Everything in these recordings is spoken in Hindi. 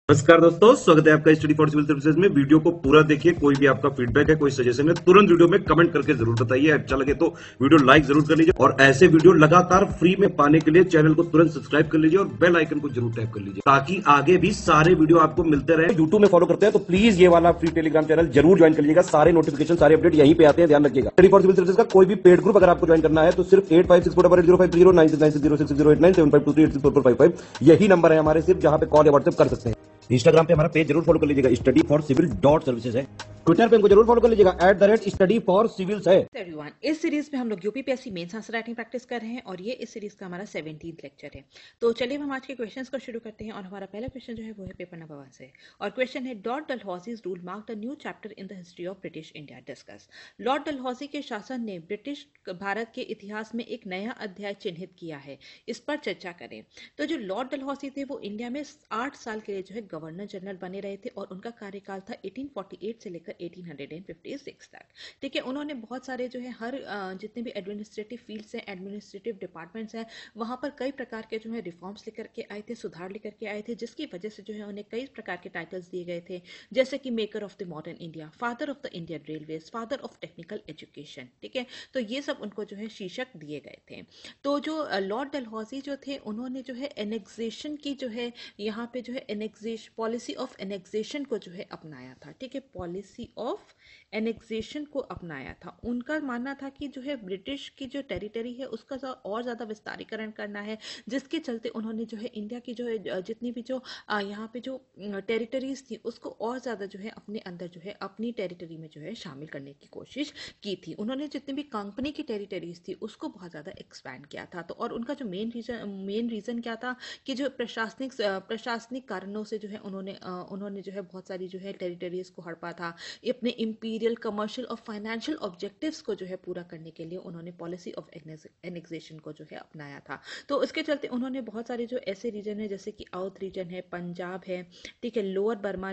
नमस्कार दोस्तों, स्वागत है आपका स्टडी फॉर सिविल सर्विसेज में। वीडियो को पूरा देखिए। कोई भी आपका फीडबैक है, कोई सजेशन है, तुरंत वीडियो में कमेंट करके जरूर बताइए। अच्छा लगे तो वीडियो लाइक जरूर कर लीजिए और ऐसे वीडियो लगातार फ्री में पाने के लिए चैनल को तुरंत सब्सक्राइब कर लीजिए और बेल आइकन को जरूर टैप कर लीजिए ताकि आगे भी सारे वीडियो आपको मिलते रहे। यूट्यूब में फॉलो करते हैं तो प्लीज ये वाला फ्री टेलीग्राम चैनल जरूर ज्वाइन कर लीजिएगा। सारे नोटिफिकेशन, सारे अपडेट यहीं पे आते हैं, ध्यान रखिएगा। स्टडी फॉर सिविल सर्विसेज का कोई भी पेड ग्रुप अगर आपको ज्वाइन करना है तो सिर्फ 856480969060897253864455 यही नंबर है हमारे, सिर्फ जहां पे कॉल या व्हाट्सएप कर सकते हैं। इंस्टाग्राम पे हमारा पेज जरूर फॉलो कर लीजिएगा, स्टडी फॉर सिविल .सर्विसेज है। ट्विटर पे हमको जरूर फॉलो कर लीजिएगा, @स्टडी फॉर सिविल्स है। एवरीवन, इस सीरीज में हम लोग UPPSC mains answer writing practice कर रहे हैं और ये इस सीरीज का हमारा 17th लेक्चर है। तो चलिए हम आज के क्वेश्चंस को शुरू करते हैं और हमारा पहला क्वेश्चन जो है वो है पेपर नंबर 1 से। और क्वेश्चन है, Lord Dalhousie's rule marked a new chapter in the history of British India, discuss. Lord Dalhousie के शासन ने ब्रिटिश भारत के इतिहास में एक नया अध्याय चिन्हित किया है, इस पर चर्चा करें। तो जो लॉर्ड डलहौसी थे वो इंडिया में 8 साल के लिए जो है गवर्नर जनरल बने रहे थे और उनका कार्यकाल था 1848 से लेकर 1856 तक। ठीक है, उन्होंने बहुत सारे जो है हर जितने भी एडमिनिस्ट्रेटिव फील्ड्स हैं, एडमिनिस्ट्रेटिव डिपार्टमेंट्स हैं, वहाँ पर कई प्रकार के जो है रिफॉर्म्स लेकर के आए थे, सुधार लेकर के आए थे, जिसकी वजह से जो है उन्हें कई प्रकार के टाइटल्स दिए गए थे, जैसे कि maker of the modern India, father of the Indian railways, father of technical education. ठीक है, तो ये सब उनको जो है शीर्षक दिए गए थे। तो जो लॉर्ड डलहौसी जो थे, उन्होंने जो है एनेक्सेशन की जो है यहाँ पे जो है एनेक्सेशन, पॉलिसी ऑफ एनेक्सेशन को जो है अपनाया था। ठीक है, पॉलिसी ऑफ एनेक्सेशन को अपनाया था। उनका मानना था कि जो है ब्रिटिश की जो टेरिटरी है उसका और ज़्यादा विस्तारीकरण करना है, जिसके चलते उन्होंने जो है इंडिया की जो है जितनी भी जो यहाँ पे जो टेरिटरीज थी उसको और ज़्यादा जो है अपने अंदर जो है अपनी टेरिटरी में जो है शामिल करने की कोशिश की थी। उन्होंने जितनी भी कंपनी की टेरिटरीज थी उसको बहुत ज़्यादा एक्सपैंड किया था। तो और उनका जो मेन रीज़न क्या था कि जो प्रशासनिक कारणों से जो है उन्होंने जो है बहुत सारी जो है टेरिटरीज को हड़पा था। अपने इंपीरियल, कमर्शियल और फाइनेंशियल ऑब्जेक्टिव्स को जो है पूरा करने के लिए उन्होंने पॉलिसी ऑफ एनेक्सेशन को जो है अपनाया था। तो इसके चलते उन्होंने बहुत सारे जो ऐसे रीजन है जैसे कि अवध रीजन है, पंजाब है, ठीक है, लोअर बर्मा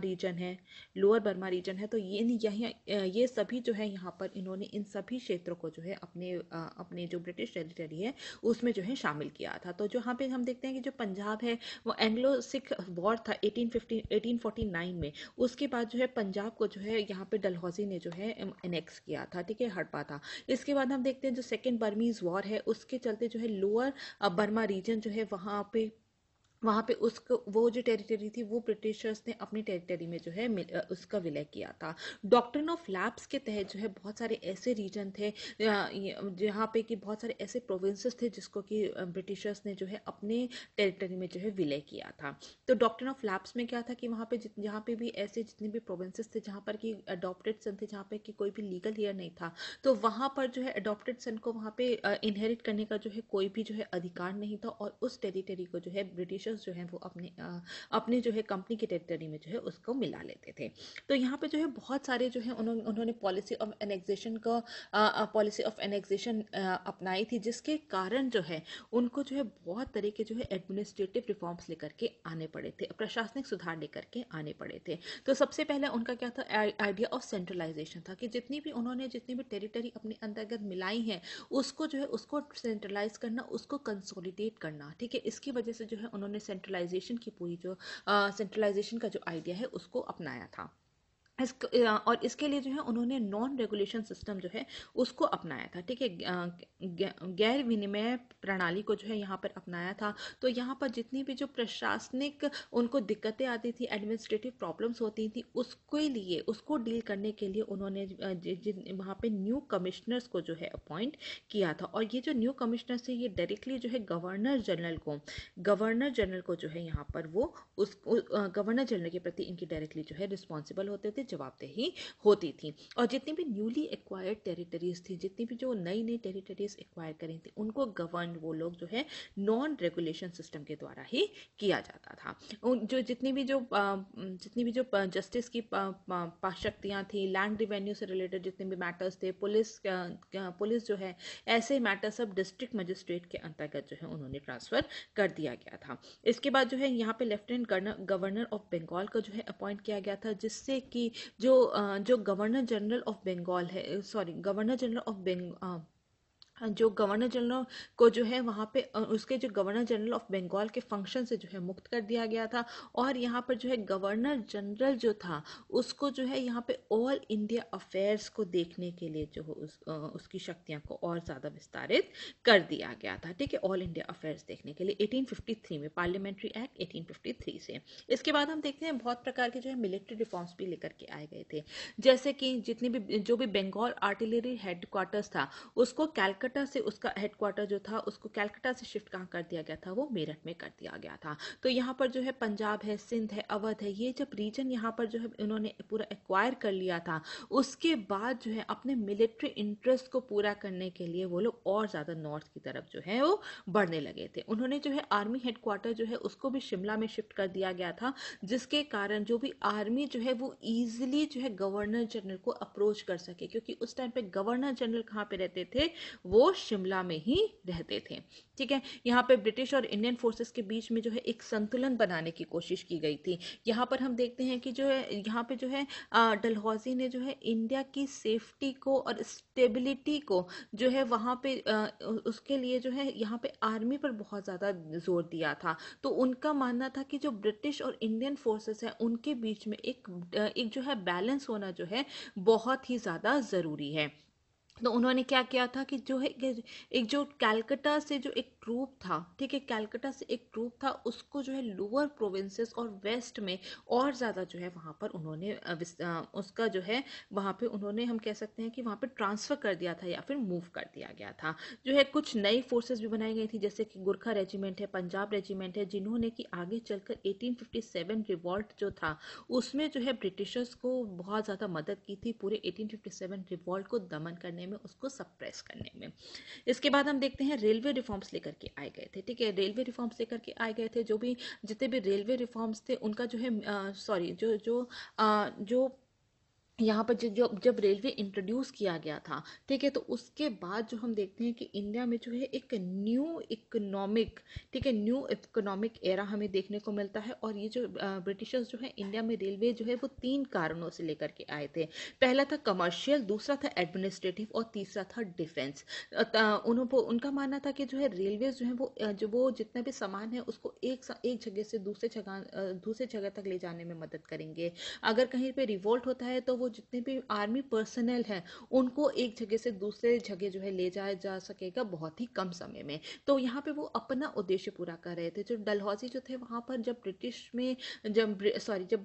रीजन है, तो ये सभी जो है यहाँ पर इन्होंने इन सभी क्षेत्रों को जो है अपने जो ब्रिटिश टेरिटरी है उसमें जो है शामिल किया था। तो जो यहाँ पे हम देखते हैं कि जो पंजाब है वो एंग्लो सिख वॉर था 1849 में। उसके बाद जो है पंजाब को जो है यहाँ पे डलहौसी ने जो है एनेक्स किया था, ठीक है, हड़पा था। इसके बाद हम देखते हैं जो सेकेंड बर्मीज वॉर है, उसके चलते जो है लोअर बर्मा रीजन जो है वहाँ पे उसको वो जो टेरिटरी थी वो ब्रिटिशर्स ने अपनी टेरिटरी में जो है उसका विलय किया था। डॉक्ट्रिन ऑफ लैप्स के तहत जो है बहुत सारे ऐसे रीजन थे जहाँ पे कि बहुत सारे ऐसे प्रोविंसेस थे जिसको कि ब्रिटिशर्स ने जो है अपने टेरिटरी में जो है विलय किया था। तो डॉक्ट्रिन ऑफ लैप्स में क्या था कि वहाँ पे जहाँ पे भी ऐसे जितने भी प्रोविंसेस थे जहाँ पर कि अडॉप्टेड सन थे, जहाँ पे कि कोई भी लीगल हेयर नहीं था, तो वहाँ पर जो है अडॉप्टेड सन को वहाँ पे इनहेरिट करने का जो है कोई भी जो है अधिकार नहीं था और उस टेरिटरी को जो है ब्रिटिशर्स जो है वो अपने जो है कंपनी की टेरिटरी में जो है उसको मिला लेते थे। तो यहाँ पे जो है बहुत सारे जो है उन्होंने पॉलिसी ऑफ एनेक्सेशन अपनाई थी, जिसके कारण जो है उनको जो है बहुत तरह के जो है एडमिनिस्ट्रेटिव रिफॉर्म्स लेकर के आने पड़े थे, प्रशासनिक सुधार लेकर के आने पड़े थे। तो सबसे पहले उनका क्या था, आइडिया ऑफ सेंट्रलाइजेशन था कि जितनी भी टेरिटरी अपने अंतर्गत मिलाई है उसको जो है उसको सेंट्रलाइज करना, उसको कंसोलिडेट करना। ठीक है, इसकी वजह से जो है उन्होंने सेंट्रलाइजेशन की पूरी जो सेंट्रलाइजेशन का जो आइडिया है उसको अपनाया था। और इसके लिए जो है उन्होंने नॉन रेगुलेशन सिस्टम जो है उसको अपनाया था। ठीक है, गैर विनिमय प्रणाली को जो है यहाँ पर अपनाया था। तो यहाँ पर जितनी भी जो प्रशासनिक उनको दिक्कतें आती थी, एडमिनिस्ट्रेटिव प्रॉब्लम्स होती थी, उसको डील करने के लिए उन्होंने वहाँ पे न्यू कमिश्नर्स को जो है अपॉइंट किया था। और ये जो न्यू कमिश्नर्स है ये डायरेक्टली जो है गवर्नर जनरल को जो है यहाँ पर वो गवर्नर जनरल के प्रति इनकी डायरेक्टली जो है रिस्पॉन्सिबल होते थे, जवाबदेही होती थी। और जितनी भी न्यूली एक्वायर्ड टेरिटरीज थी, जितनी भी जो नई टेरिटरीज एक्वायर करी थी, उनको गवर्न वो लोग जो है नॉन रेगुलेशन सिस्टम के द्वारा ही किया जाता था। जो जितनी भी जो जस्टिस की शक्तियाँ थी, लैंड रिवेन्यू से रिलेटेड जितने भी मैटर्स थे, पुलिस जो है, ऐसे मैटर सब डिस्ट्रिक्ट मजिस्ट्रेट के अंतर्गत जो है उन्होंने ट्रांसफर कर दिया गया था। इसके बाद जो है यहाँ पे लेफ्टिनेंट गवर्नर ऑफ बंगाल को जो है अपॉइंट किया गया था, जिससे कि जो गवर्नर जनरल ऑफ बंगाल है, गवर्नर जनरल ऑफ जो गवर्नर जनरल को जो है वहाँ पे उसके जो गवर्नर जनरल ऑफ बंगाल के फंक्शन से जो है मुक्त कर दिया गया था। और यहाँ पर जो है गवर्नर जनरल जो था उसको जो है यहाँ पे ऑल इंडिया अफेयर्स को देखने के लिए जो है उसकी शक्तियाँ को और ज़्यादा विस्तारित कर दिया गया था। ठीक है, ऑल इंडिया अफेयर्स देखने के लिए 1853 में, पार्लियामेंट्री एक्ट 1853 से। इसके बाद हम देखते हैं बहुत प्रकार के जो है मिलिट्री रिफॉर्म्स भी लेकर के आए गए थे, जैसे कि जितनी भी जो भी बंगाल आर्टिलरी हेडक्वार्टर्स था उसको कैलकाटा से, उसका हेडक्वार्टर जो था उसको कैलकाटा से शिफ्ट कहाँ कर दिया गया था, वो मेरठ में कर दिया गया था। तो यहाँ पर जो है पंजाब है, सिंध है, अवध है, ये जब रीजन यहाँ पर जो है उन्होंने पूरा एक्वायर कर लिया था, उसके बाद जो है अपने मिलिट्री इंटरेस्ट को पूरा करने के लिए वो लोग और ज़्यादा नॉर्थ की तरफ जो है वो बढ़ने लगे थे। उन्होंने जो है आर्मी हेडक्वार्टर जो है उसको भी शिमला में शिफ्ट कर दिया गया था, जिसके कारण जो भी आर्मी जो है वो ईजिली जो है गवर्नर जनरल को अप्रोच कर सके, क्योंकि उस टाइम पे गवर्नर जनरल कहाँ पे रहते थे, वो शिमला में ही रहते थे। ठीक है, यहाँ पे ब्रिटिश और इंडियन फोर्सेस के बीच में जो है एक संतुलन बनाने की कोशिश की गई थी। यहाँ पर हम देखते हैं कि जो है यहाँ पे जो है डलहौजी ने जो है इंडिया की सेफ्टी को और स्टेबिलिटी को जो है वहाँ पे उसके लिए जो है यहाँ पे आर्मी पर बहुत ज़्यादा जोर दिया था। तो उनका मानना था कि जो ब्रिटिश और इंडियन फोर्सेस हैं उनके बीच में एक जो है बैलेंस होना जो है बहुत ही ज़्यादा ज़रूरी है। तो उन्होंने क्या किया था कि जो है एक जो कैलकाटा से जो एक ट्रूप था, ठीक है, कैलकाटा से एक ट्रूप था, उसको जो है लोअर प्रोविंसेस और वेस्ट में और ज़्यादा जो है वहाँ पर उन्होंने उसका जो है वहाँ पे उन्होंने, हम कह सकते हैं कि वहाँ पे ट्रांसफ़र कर दिया था या फिर मूव कर दिया गया था। जो है कुछ नई फोर्सेस भी बनाई गई थी, जैसे कि गुरखा रेजिमेंट है, पंजाब रेजिमेंट है, जिन्होंने कि आगे चलकर 1857 रिवॉल्ट जो था उसमें जो है ब्रिटिशर्स को बहुत ज़्यादा मदद की थी पूरे 1857 रिवॉल्ट को दमन करने में, उसको सप्रेस करने में। इसके बाद हम देखते हैं रेलवे रिफॉर्म्स लेकर के आए गए थे। ठीक है, रेलवे रिफॉर्म्स लेकर के आए गए थे, जो भी जितने भी रेलवे रिफॉर्म्स थे उनका जो है सॉरी जो जो जो यहाँ पर जब रेलवे इंट्रोड्यूस किया गया था, ठीक है, तो उसके बाद जो हम देखते हैं कि इंडिया में जो है एक न्यू इकोनॉमिक, ठीक है, न्यू इकोनॉमिक एरा हमें देखने को मिलता है। और ये जो ब्रिटिशर्स जो है इंडिया में रेलवे जो है वो 3 कारणों से लेकर के आए थे। पहला था कमर्शियल, दूसरा था एडमिनिस्ट्रेटिव और तीसरा था डिफेंस। उनका मानना था कि जो है रेलवे जो है वो जितना भी सामान है उसको एक जगह से दूसरे जगह तक ले जाने में मदद करेंगे। अगर कहीं पे रिवोल्ट होता है तो वो जितने भी आर्मी पर्सनल हैं उनको एक जगह से दूसरे जगह जो है ले जाया जा सकेगा बहुत ही कम समय में। तो यहाँ पे वो अपना उद्देश्य पूरा कर रहे थे। जो डलहौजी जो थे वहाँ पर जब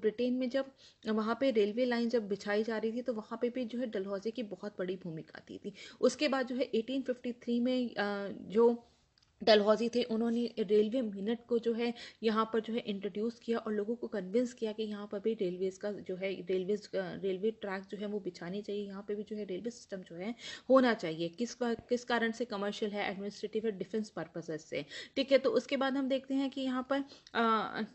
ब्रिटेन में जब वहाँ पे रेलवे लाइन जब बिछाई जा रही थी तो वहाँ पे भी जो है डलहौजी की बहुत बड़ी भूमिका थी। उसके बाद जो है 1853 में जो डलहौजी थे उन्होंने रेलवे मिनट को जो है यहाँ पर जो है इंट्रोड्यूस किया और लोगों को कन्विंस किया कि यहाँ पर भी रेलवेज का जो है रेलवे ट्रैक जो है वो बिछानी चाहिए, यहाँ पे भी जो है रेलवे सिस्टम जो है होना चाहिए। किस कारण से, कमर्शियल है, एडमिनिस्ट्रेटिव है, डिफेंस पर्पसेस से। ठीक है, तो उसके बाद हम देखते हैं कि यहाँ पर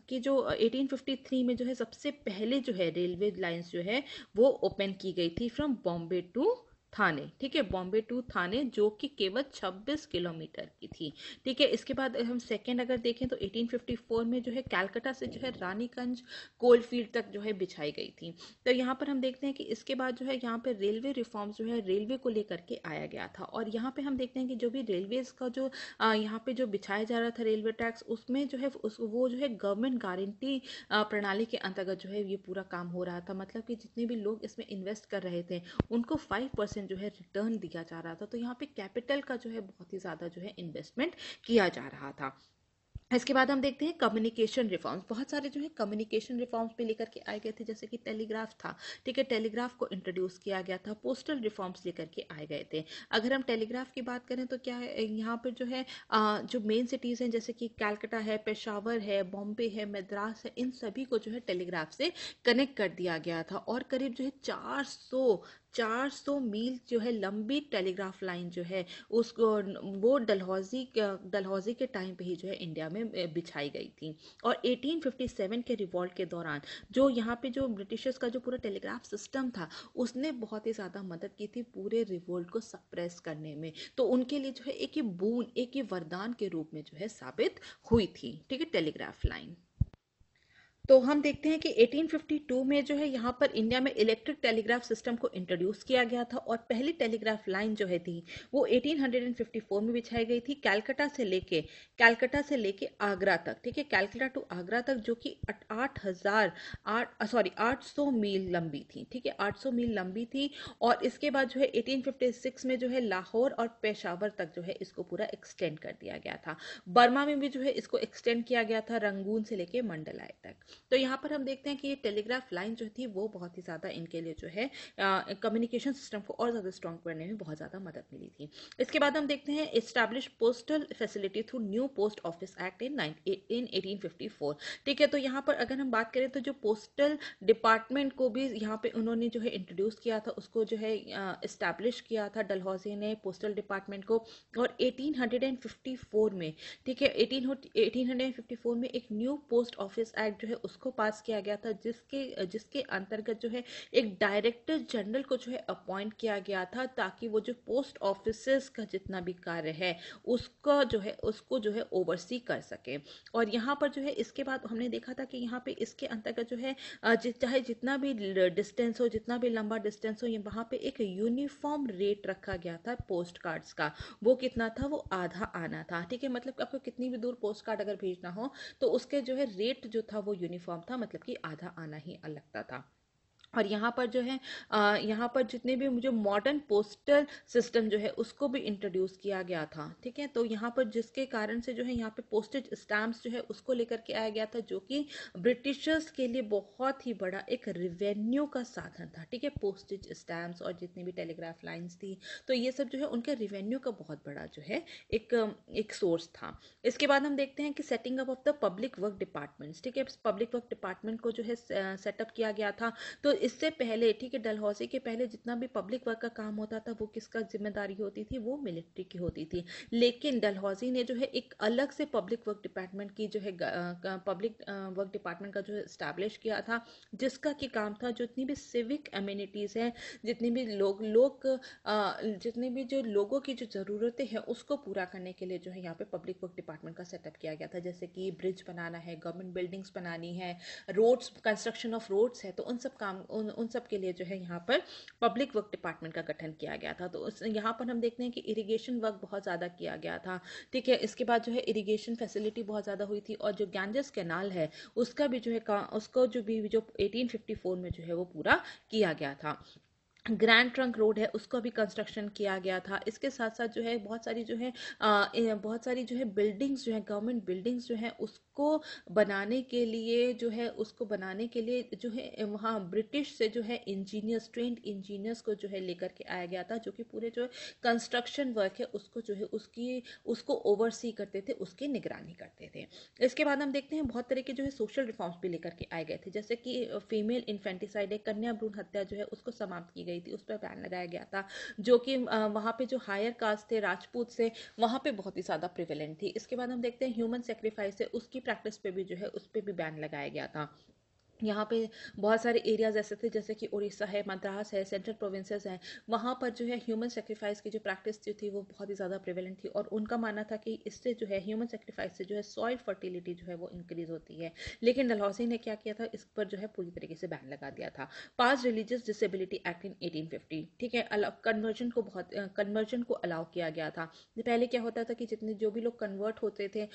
कि जो 1853 में जो है सबसे पहले जो है रेलवे लाइन्स जो है वो ओपन की गई थी फ्रॉम बॉम्बे टू थाने। ठीक है, बॉम्बे टू थाने, जो कि केवल 26 किलोमीटर की थी। ठीक है, इसके बाद हम सेकेंड अगर देखें तो 1854 में जो है कैलकाटा से जो है रानीगंज कोलफील्ड तक जो है बिछाई गई थी। तो यहाँ पर हम देखते हैं कि इसके बाद जो है यहाँ पे रेलवे रिफॉर्म्स जो है रेलवे को लेकर के आया गया था। और यहाँ पे हम देखते हैं कि जो भी रेलवेज का जो यहाँ पे जो बिछाया जा रहा था रेलवे ट्रैक्स, उसमें जो है वो जो है गवर्नमेंट गारंटी प्रणाली के अंतर्गत जो है ये पूरा काम हो रहा था। मतलब कि जितने भी लोग इसमें इन्वेस्ट कर रहे थे उनको 5% जो है रिटर्न दिया जा रहा था। तो यहाँ पे कैपिटल का जो है बहुत ही ज़्यादा जो है इन्वेस्टमेंट किया जा रहा था। इसके बाद हम देखते हैं कम्युनिकेशन रिफॉर्म्स। बहुत सारे जो है कम्युनिकेशन रिफॉर्म्स पे लेकर के आए गए थे, जैसे कि टेलीग्राफ था। ठीक है, टेलीग्राफ को इंट्रोड्यूस किया गया था। पोस्टल रिफॉर्म्स लेकर के आए गए थे। अगर हम टेलीग्राफ की बात करें तो क्या है, यहाँ पर जो है जो मेन सिटीज़ हैं जैसे कि कैलकाटा है, पेशावर है, बॉम्बे है, मद्रास है, इन सभी को जो है टेलीग्राफ से कनेक्ट कर दिया गया था। और करीब जो है 400 मील जो है लंबी टेलीग्राफ लाइन जो है उसको वो डलहौजी के टाइम पे ही जो है इंडिया में बिछाई गई थी। और 1857 के रिवॉल्ट के दौरान जो यहाँ पे जो ब्रिटिशर्स का जो पूरा टेलीग्राफ सिस्टम था उसने बहुत ही ज़्यादा मदद की थी पूरे रिवोल्ट को सप्रेस करने में। तो उनके लिए जो है एक ही बून, एक ही वरदान के रूप में जो है साबित हुई थी। ठीक है, टेलीग्राफ लाइन। तो हम देखते हैं कि 1852 में जो है यहाँ पर इंडिया में इलेक्ट्रिक टेलीग्राफ सिस्टम को इंट्रोड्यूस किया गया था और पहली टेलीग्राफ लाइन जो है थी वो 1854 में बिछाई गई थी कैलकाटा से लेके आगरा तक। ठीक है, कैलकाटा टू आगरा तक, जो कि 800 मील लंबी थी। ठीक है, 800 मील लंबी थी। और इसके बाद जो है 1856 में जो है लाहौर और पेशावर तक जो है इसको पूरा एक्सटेंड कर दिया गया था। बर्मा में भी जो है इसको एक्सटेंड किया गया था, रंगून से लेके मंडलाय तक। तो यहाँ पर हम देखते हैं कि ये टेलीग्राफ लाइन जो थी वो बहुत ही ज़्यादा इनके लिए जो है कम्युनिकेशन सिस्टम को और ज़्यादा स्ट्रॉन्ग करने में बहुत ज़्यादा मदद मिली थी। इसके बाद हम देखते हैं establish postal facility through new post office act in 1854। ठीक है, तो यहाँ पर अगर हम बात करें तो जो पोस्टल डिपार्टमेंट को भी यहाँ पे उन्होंने जो है इंट्रोड्यूस किया था, उसको जो है इस्टेब्लिश किया था डलहौजी ने पोस्टल डिपार्टमेंट को। और 1854 में, ठीक है, 1854 में एक न्यू पोस्ट ऑफिस एक्ट जो है उसको पास किया गया था, जिसके अंतर्गत जो है एक डायरेक्टर जनरल को जो है अपॉइंट किया गया था, ताकि वो जो पोस्ट ऑफिसेस का जितना भी कार्य है उसको जो है ओवरसी कर सके। और यहाँ पर जो है इसके बाद हमने देखा था कि यहाँ पे इसके अंतर्गत जो है चाहे जितना भी डिस्टेंस हो, जितना भी लंबा डिस्टेंस हो, वहाँ पे एक यूनिफॉर्म रेट रखा गया था पोस्ट कार्ड्स का। वो कितना था? वो आधा आना था। ठीक है, मतलब आपको कितनी भी दूर पोस्ट कार्ड अगर भेजना हो तो उसके जो है रेट जो था वो यूनिफॉर्म था, मतलब कि आधा आना ही लगता था। और यहाँ पर जो है यहाँ पर जितने भी जो मॉडर्न पोस्टल सिस्टम जो है उसको भी इंट्रोड्यूस किया गया था। ठीक है, तो यहाँ पर जिसके कारण से जो है यहाँ पे पोस्टेज स्टैम्प्स जो है उसको लेकर के आया गया था, जो कि ब्रिटिशर्स के लिए बहुत ही बड़ा एक रिवेन्यू का साधन था। ठीक है, पोस्टेज स्टैम्प्स और जितनी भी टेलीग्राफ लाइन्स थी, तो ये सब जो है उनके रिवेन्यू का बहुत बड़ा जो है एक सोर्स था। इसके बाद हम देखते हैं कि setting up of the public work departments. ठीक है, पब्लिक वर्क डिपार्टमेंट को जो है सेटअप किया गया था। तो इससे पहले, ठीक है, डलहौजी के पहले जितना भी पब्लिक वर्क का काम होता था वो किसका जिम्मेदारी होती थी? वो मिलिट्री की होती थी। लेकिन डलहौजी ने जो है एक अलग से पब्लिक वर्क डिपार्टमेंट की जो है पब्लिक वर्क डिपार्टमेंट का जो है स्टैब्लिश किया था, जिसका की काम था जितनी भी सिविक एमिनिटीज है, जितनी भी जितनी भी जो लोगों की जो ज़रूरतें हैं उसको पूरा करने के लिए जो है यहाँ पे पब्लिक वर्क डिपार्टमेंट का सेटअप किया गया था। जैसे कि ब्रिज बनाना है, गवर्नमेंट बिल्डिंग्स बनानी है, रोड्स, कंस्ट्रक्शन ऑफ रोड्स है, तो उन सब के लिए जो है यहाँ पर पब्लिक वर्क डिपार्टमेंट का गठन किया गया था। तो यहाँ पर हम देखते हैं कि इरिगेशन वर्क बहुत ज़्यादा किया गया था। ठीक है, इसके बाद जो है इरिगेशन फैसिलिटी बहुत ज़्यादा हुई थी, और जो गैंजेस कैनाल है उसका भी जो है उसको जो 1854 में जो है वो पूरा किया गया था। ग्रैंड ट्रंक रोड है उसका भी कंस्ट्रक्शन किया गया था। इसके साथ साथ जो है बहुत सारी जो है बिल्डिंग्स जो है, गवर्नमेंट बिल्डिंग्स जो है उसको बनाने के लिए जो है वहाँ ब्रिटिश से जो है इंजीनियर्स, ट्रेंड इंजीनियर्स को जो है लेकर के आया गया था, जो कि पूरे जो कंस्ट्रक्शन वर्क है उसको जो है उसको ओवरसी करते थे, उसकी निगरानी करते थे। इसके बाद हम देखते हैं बहुत तरह के जो है सोशल रिफॉर्म्स भी लेकर के आए गए थे, जैसे कि फीमेल इन्फेंटिसाइड है, कन्या भ्रूण हत्या जो है उसको समाप्त की गई थी, उस पर बैन लगाया गया था, जो कि वहाँ पे जो हायर कास्ट थे, राजपूत से, वहाँ पे बहुत ही ज़्यादा प्रिवेलेंट थी। इसके बाद हम देखते हैं ह्यूमन सेक्रीफाइस है, उसकी प्रैक्टिस पे भी जो है उस पर भी बैन लगाया गया था। यहाँ पे बहुत सारे एरियाज ऐसे थे, जैसे कि उड़ीसा है, मद्रास है, सेंट्रल प्रोविंसेस हैं, वहाँ पर जो है ह्यूमन सेक्रीफाइस की जो प्रैक्टिस जो थी वो बहुत ही ज़्यादा प्रिवेलेंट थी, और उनका मानना था कि इससे जो है ह्यूमन सेक्रीफाइस से जो है सॉइल फर्टिलिटी जो है वो इंक्रीज होती है। लेकिन डलहौजी ने क्या किया था? इस पर जो है पूरी तरीके से बैन लगा दिया था। पास रिलीजियस डिसेबिलिटी एक्ट इन 1850। ठीक है, कन्वर्जन को अलाउ किया गया था। पहले क्या होता था कि जितने जो भी लोग कन्वर्ट होते थे,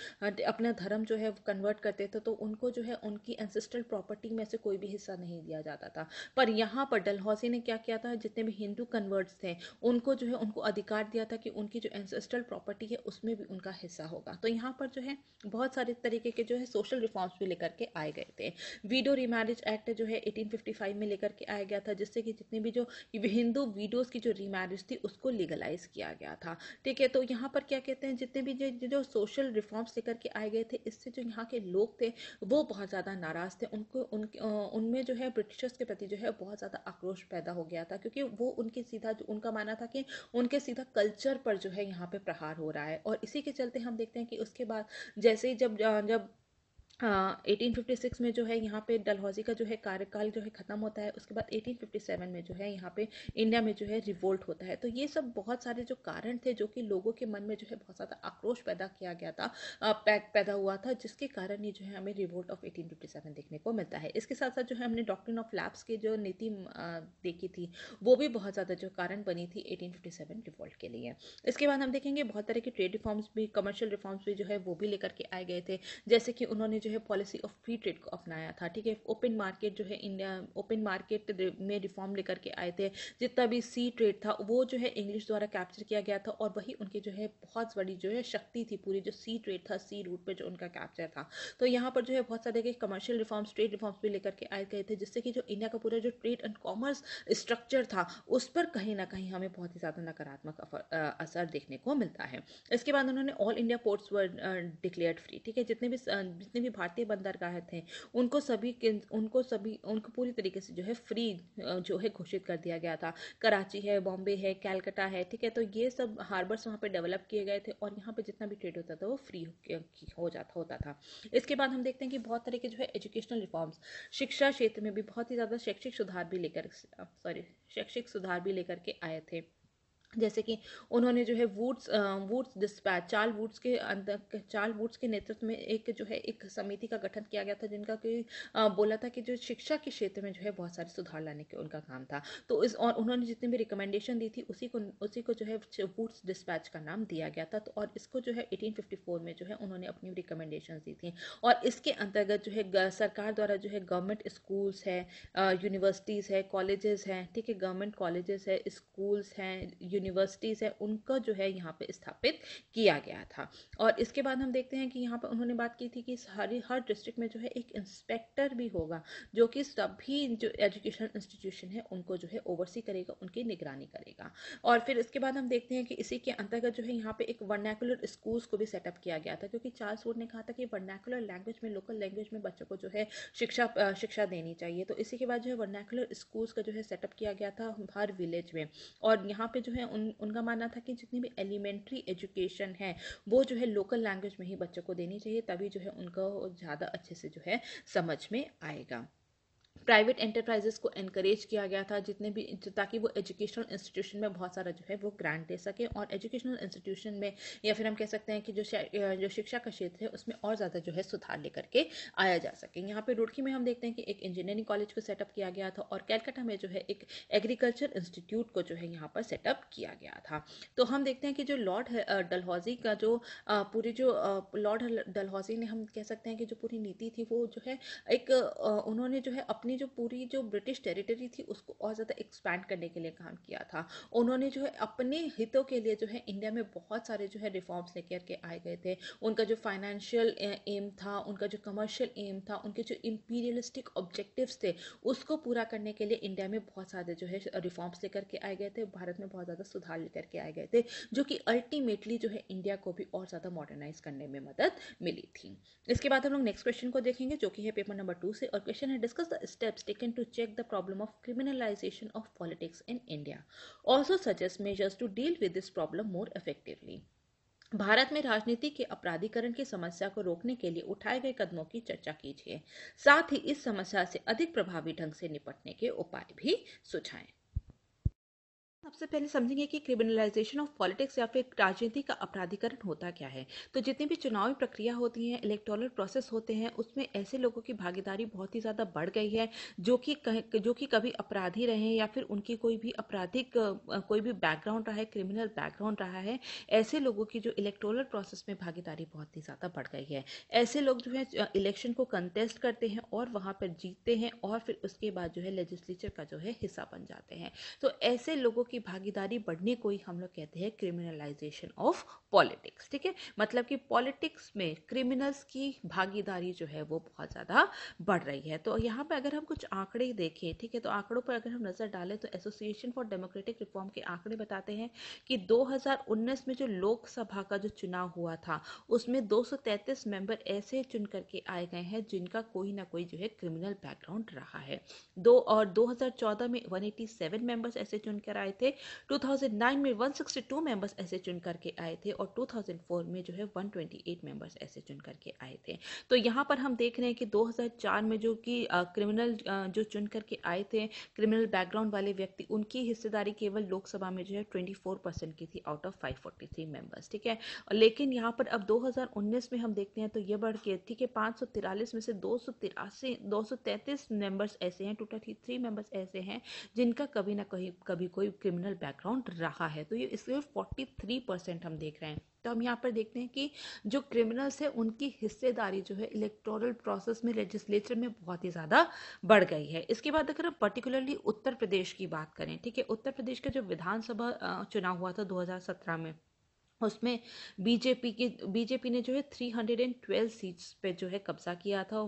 अपना धर्म जो है कन्वर्ट करते थे, तो उनको जो है उनकी एंसेस्ट्रल प्रॉपर्टी में से कोई भी हिस्सा नहीं दिया जाता था। पर यहाँ पर डलहौजी ने क्या किया था? जितने भी हिंदू कन्वर्ट्स थे उनको जो है उनको अधिकार दिया था कि उनकी जो एंसेस्ट्रल प्रॉपर्टी है उसमें भी उनका हिस्सा होगा। तो यहाँ पर जो है बहुत सारे तरीके के जो है सोशल रिफॉर्म्स भी लेकर के आए गए थे। वीडो रीमैरिज एक्ट जो है 1855 में लेकर के आया गया था, जिससे कि जितनी भी जो हिंदू वीडोज की जो रीमैरिज थी उसको लीगलाइज किया गया था। ठीक है, तो यहाँ पर क्या कहते हैं, जितने भी जो सोशल रिफॉर्म्स लेकर के आए गए थे, इससे जो यहाँ के लोग थे वो बहुत ज़्यादा नाराज थे। उनमें जो है ब्रिटिशर्स के प्रति जो है बहुत ज़्यादा आक्रोश पैदा हो गया था, क्योंकि वो उनका मानना था कि उनके सीधा कल्चर पर जो है यहाँ पे प्रहार हो रहा है। और इसी के चलते हम देखते हैं कि उसके बाद जैसे ही जब 1856 में जो है यहाँ पे डलहौजी का जो है कार्यकाल जो है ख़त्म होता है। उसके बाद 1857 में जो है यहाँ पे इंडिया में जो है रिवोल्ट होता है। तो ये सब बहुत सारे जो कारण थे जो कि लोगों के मन में जो है बहुत ज़्यादा आक्रोश पैदा किया गया था, पैदा हुआ था, जिसके कारण ये जो है हमें रिवोल्ट ऑफ 1857 देखने को मिलता है। इसके साथ साथ जो है हमने डॉक्ट्रिन ऑफ लैप्स की जो नीति देखी थी, वो भी बहुत ज़्यादा जो कारण बनी थी 1857 रिवोल्ट के लिए। इसके बाद हम देखेंगे बहुत तरह के ट्रेड रिफॉर्म्स भी, कमर्शियल रिफॉर्म्स भी जो है वो भी लेकर के आए गए थे। जैसे कि उन्होंने जो है पॉलिसी ऑफ फ्री ट्रेड को अपनाया था, ठीक है। ओपन मार्केट जो है इंडिया, ओपन मार्केट में रिफॉर्म लेकर के आए थे। जितना भी सी ट्रेड था वो जो है इंग्लिश द्वारा कैप्चर किया गया था, और वही उनकी जो है बहुत बड़ी जो है शक्ति थी, पूरी जो सी ट्रेड था, सी रूट पे जो उनका कैप्चर था। तो यहाँ पर जो है बहुत सारे के कमर्शियल रिफॉर्म्स, ट्रेड रिफॉर्म्स भी लेकर के आए गए थे, जिससे कि जो इंडिया का पूरा जो ट्रेड एंड कॉमर्स स्ट्रक्चर था उस पर कहीं ना कहीं हमें बहुत ही ज़्यादा नकारात्मक असर देखने को मिलता है। इसके बाद उन्होंने ऑल इंडिया पोर्ट्स वर डिक्लेयर्ड फ्री, ठीक है। जितने भी भारतीय बंदरगाह थे उनको पूरी तरीके से जो है फ्री जो है घोषित कर दिया गया था। कराची है, बॉम्बे है, कैलकाटा है, ठीक है। तो ये सब हार्बर्स वहाँ पे डेवलप किए गए थे, और यहाँ पे जितना भी ट्रेड होता था वो फ्री होता था। इसके बाद हम देखते हैं कि बहुत तरह के जो है एजुकेशनल रिफॉर्म्स, शिक्षा क्षेत्र में भी बहुत ही ज़्यादा शैक्षिक सुधार भी लेकर के आए थे। जैसे कि उन्होंने जो है वुड्स डिस्पैच, चार्ल वुड्स के नेतृत्व में एक जो है एक समिति का गठन किया गया था, जिनका कि बोला था कि जो शिक्षा के क्षेत्र में जो है बहुत सारे सुधार लाने के उनका काम था। तो और उन्होंने जितनी भी रिकमेंडेशन दी थी उसी को जो है वुड्स डिस्पैच का नाम दिया गया था। तो और इसको जो है 1854 में जो है उन्होंने अपनी रिकमेंडेशन दी थी, और इसके अंतर्गत जो है सरकार द्वारा जो है गवर्नमेंट स्कूल्स है, यूनिवर्सिटीज़ है, कॉलेजेस हैं, ठीक है, गवर्नमेंट कॉलेजेस है, स्कूल्स हैं, यूनिवर्सिटीज़ है, उनका जो है यहाँ पे स्थापित किया गया था। और इसके बाद हम देखते हैं कि यहाँ पे उन्होंने बात की थी कि हर डिस्ट्रिक्ट में जो है एक इंस्पेक्टर भी होगा, जो कि सभी जो एजुकेशन इंस्टीट्यूशन है उनको जो है ओवरसी करेगा, उनकी निगरानी करेगा। और फिर इसके बाद हम देखते हैं कि इसी के अंतर्गत जो है यहाँ पे एक वर्नाकुलर स्कूल्स को भी सेटअप किया गया था, क्योंकि चार्ल्स वुड ने कहा था कि वर्नाकुलर लैंग्वेज में, लोकल लैंग्वेज में बच्चों को जो है शिक्षा देनी चाहिए। तो इसी के बाद जो है वर्नाकुलर स्कूल्स का जो है सेटअप किया गया था हर विलेज में। और यहाँ पे जो है उनका मानना था कि जितनी भी एलिमेंट्री एजुकेशन है वो जो है लोकल लैंग्वेज में ही बच्चों को देनी चाहिए, तभी जो है उनको ज़्यादा अच्छे से जो है समझ में आएगा। प्राइवेट एंटरप्राइजेस को एनकरेज किया गया था, जितने भी, ताकि वो एजुकेशनल इंस्टीट्यूशन में बहुत सारा जो है वो ग्रांट दे सके, और एजुकेशनल इंस्टीट्यूशन में, या फिर हम कह सकते हैं कि जो शिक्षा का क्षेत्र है उसमें और ज़्यादा जो है सुधार लेकर के आया जा सके। यहाँ पे रुड़की में हम देखते हैं कि एक इंजीनियरिंग कॉलेज को सेटअप किया गया था, और कैलकाटा में जो है एक एग्रीकल्चर इंस्टीट्यूट को जो है यहाँ पर सेटअप किया गया था। तो हम देखते हैं कि जो लॉर्ड डलहौजी का जो पूरी जो लॉर्ड डलहौजी ने, हम कह सकते हैं कि जो पूरी नीति थी वो जो है एक उन्होंने जो है अपनी जो पूरी जो ब्रिटिश टेरिटरी थी उसको और ज़्यादा एक्सपैंड करने के लिए काम किया था। उन्होंने जो है अपने हितों के लिए जो है इंडिया में बहुत सारे जो है रिफॉर्म्स लेकर के आए गए थे। उनका जो फाइनेंशियल एम था, उनका जो कमर्शियल एम था, उनके जो इंपीरियलिस्टिक ऑब्जेक्टिव्स थे, उसको पूरा करने के लिए इंडिया में बहुत सारे जो है रिफॉर्म्स लेकर के आए गए थे, भारत में बहुत ज़्यादा सुधार लेकर के आए गए थे, जो कि अल्टीमेटली जो है इंडिया को भी और ज़्यादा मॉडर्नाइज करने में मदद मिली थी। इसके बाद हम लोग नेक्स्ट क्वेश्चन को देखेंगे, जो कि है पेपर नंबर 2 से, और क्वेश्चन है discuss the steps taken to check the problem of criminalization of politics in India. Also suggest measures to deal with this problem more effectively. Bharat में राजनीति के अपराधीकरण की समस्या को रोकने के लिए उठाए गए कदमों की चर्चा कीजिए, साथ ही इस समस्या से अधिक प्रभावी ढंग से निपटने के उपाय भी सुझाएं। सबसे पहले समझेंगे कि क्रिमिनलाइजेशन ऑफ पॉलिटिक्स या फिर राजनीति का अपराधीकरण होता क्या है। तो जितनी भी चुनावी प्रक्रिया होती है, इलेक्टोरल प्रोसेस होते हैं, उसमें ऐसे लोगों की भागीदारी बहुत ही ज़्यादा बढ़ गई है जो कि कभी अपराधी रहे, या फिर उनकी कोई भी आपराधिक कोई भी बैकग्राउंड रहा है, क्रिमिनल बैकग्राउंड रहा है। ऐसे लोगों की जो इलेक्टोरल प्रोसेस में भागीदारी बहुत ही ज़्यादा बढ़ गई है। ऐसे लोग जो है इलेक्शन को कंटेस्ट करते हैं और वहाँ पर जीतते हैं, और फिर उसके बाद जो है लेजिस्लेचर का जो है हिस्सा बन जाते हैं। तो ऐसे लोगों की भागीदारी बढ़ने को ही हम लोग कहते हैं क्रिमिनलाइजेशन ऑफ पॉलिटिक्स, ठीक है। मतलब कि पॉलिटिक्स में क्रिमिनल्स की भागीदारी जो है वो बहुत ज़्यादा बढ़ रही है। तो यहाँ पे अगर हम कुछ आंकड़े देखें, ठीक है, तो आंकड़ों पर अगर हम नज़र डालें तो एसोसिएशन फॉर डेमोक्रेटिक रिफॉर्म के आंकड़े बताते हैं कि 2019 में जो लोकसभा का जो चुनाव हुआ था उसमें 233 मेंबर ऐसे चुन करके आए गए हैं जिनका कोई ना कोई जो है क्रिमिनल बैकग्राउंड रहा है। 2014 में 187 मेंबर्स ऐसे चुन कर आए थे। 2009 में 162 मेंबर्स ऐसे चुन करके आए थे और 2004 में जो है 128 मेंबर्स ऐसे चुन करके आए थे। तो यहाँ पर हम देख रहे हैं कि 2004 में जो कि क्रिमिनल जो चुन करके आए थे क्रिमिनल बैकग्राउंड वाले व्यक्ति, उनकी हिस्सेदारी केवल लोकसभा में जो है 24% की थी आउट ऑफ 543 मेंबर्स, ठीक है। लेकिन यहाँ पर अब 2019 में हम देखते हैं तो ये बढ़ के, ठीक है, 543 में से 233 मेंबर्स ऐसे हैं, 233 मेंबर्स ऐसे हैं जिनका कभी ना कभी कोई क्रिमिनल बैकग्राउंड रहा है। तो ये इसमें 43% हम देख रहे हैं। तो हम यहाँ पर देखते हैं कि जो क्रिमिनल्स है उनकी हिस्सेदारी जो है इलेक्टोरल प्रोसेस में, लेजिस्लेचर में बहुत ही ज़्यादा बढ़ गई है। इसके बाद अगर हम पर्टिकुलरली उत्तर प्रदेश की बात करें, ठीक है, उत्तर प्रदेश का जो विधानसभा चुनाव हुआ था 2017 में, उसमें बीजेपी ने जो है 312 सीट्स पे जो है कब्जा किया था,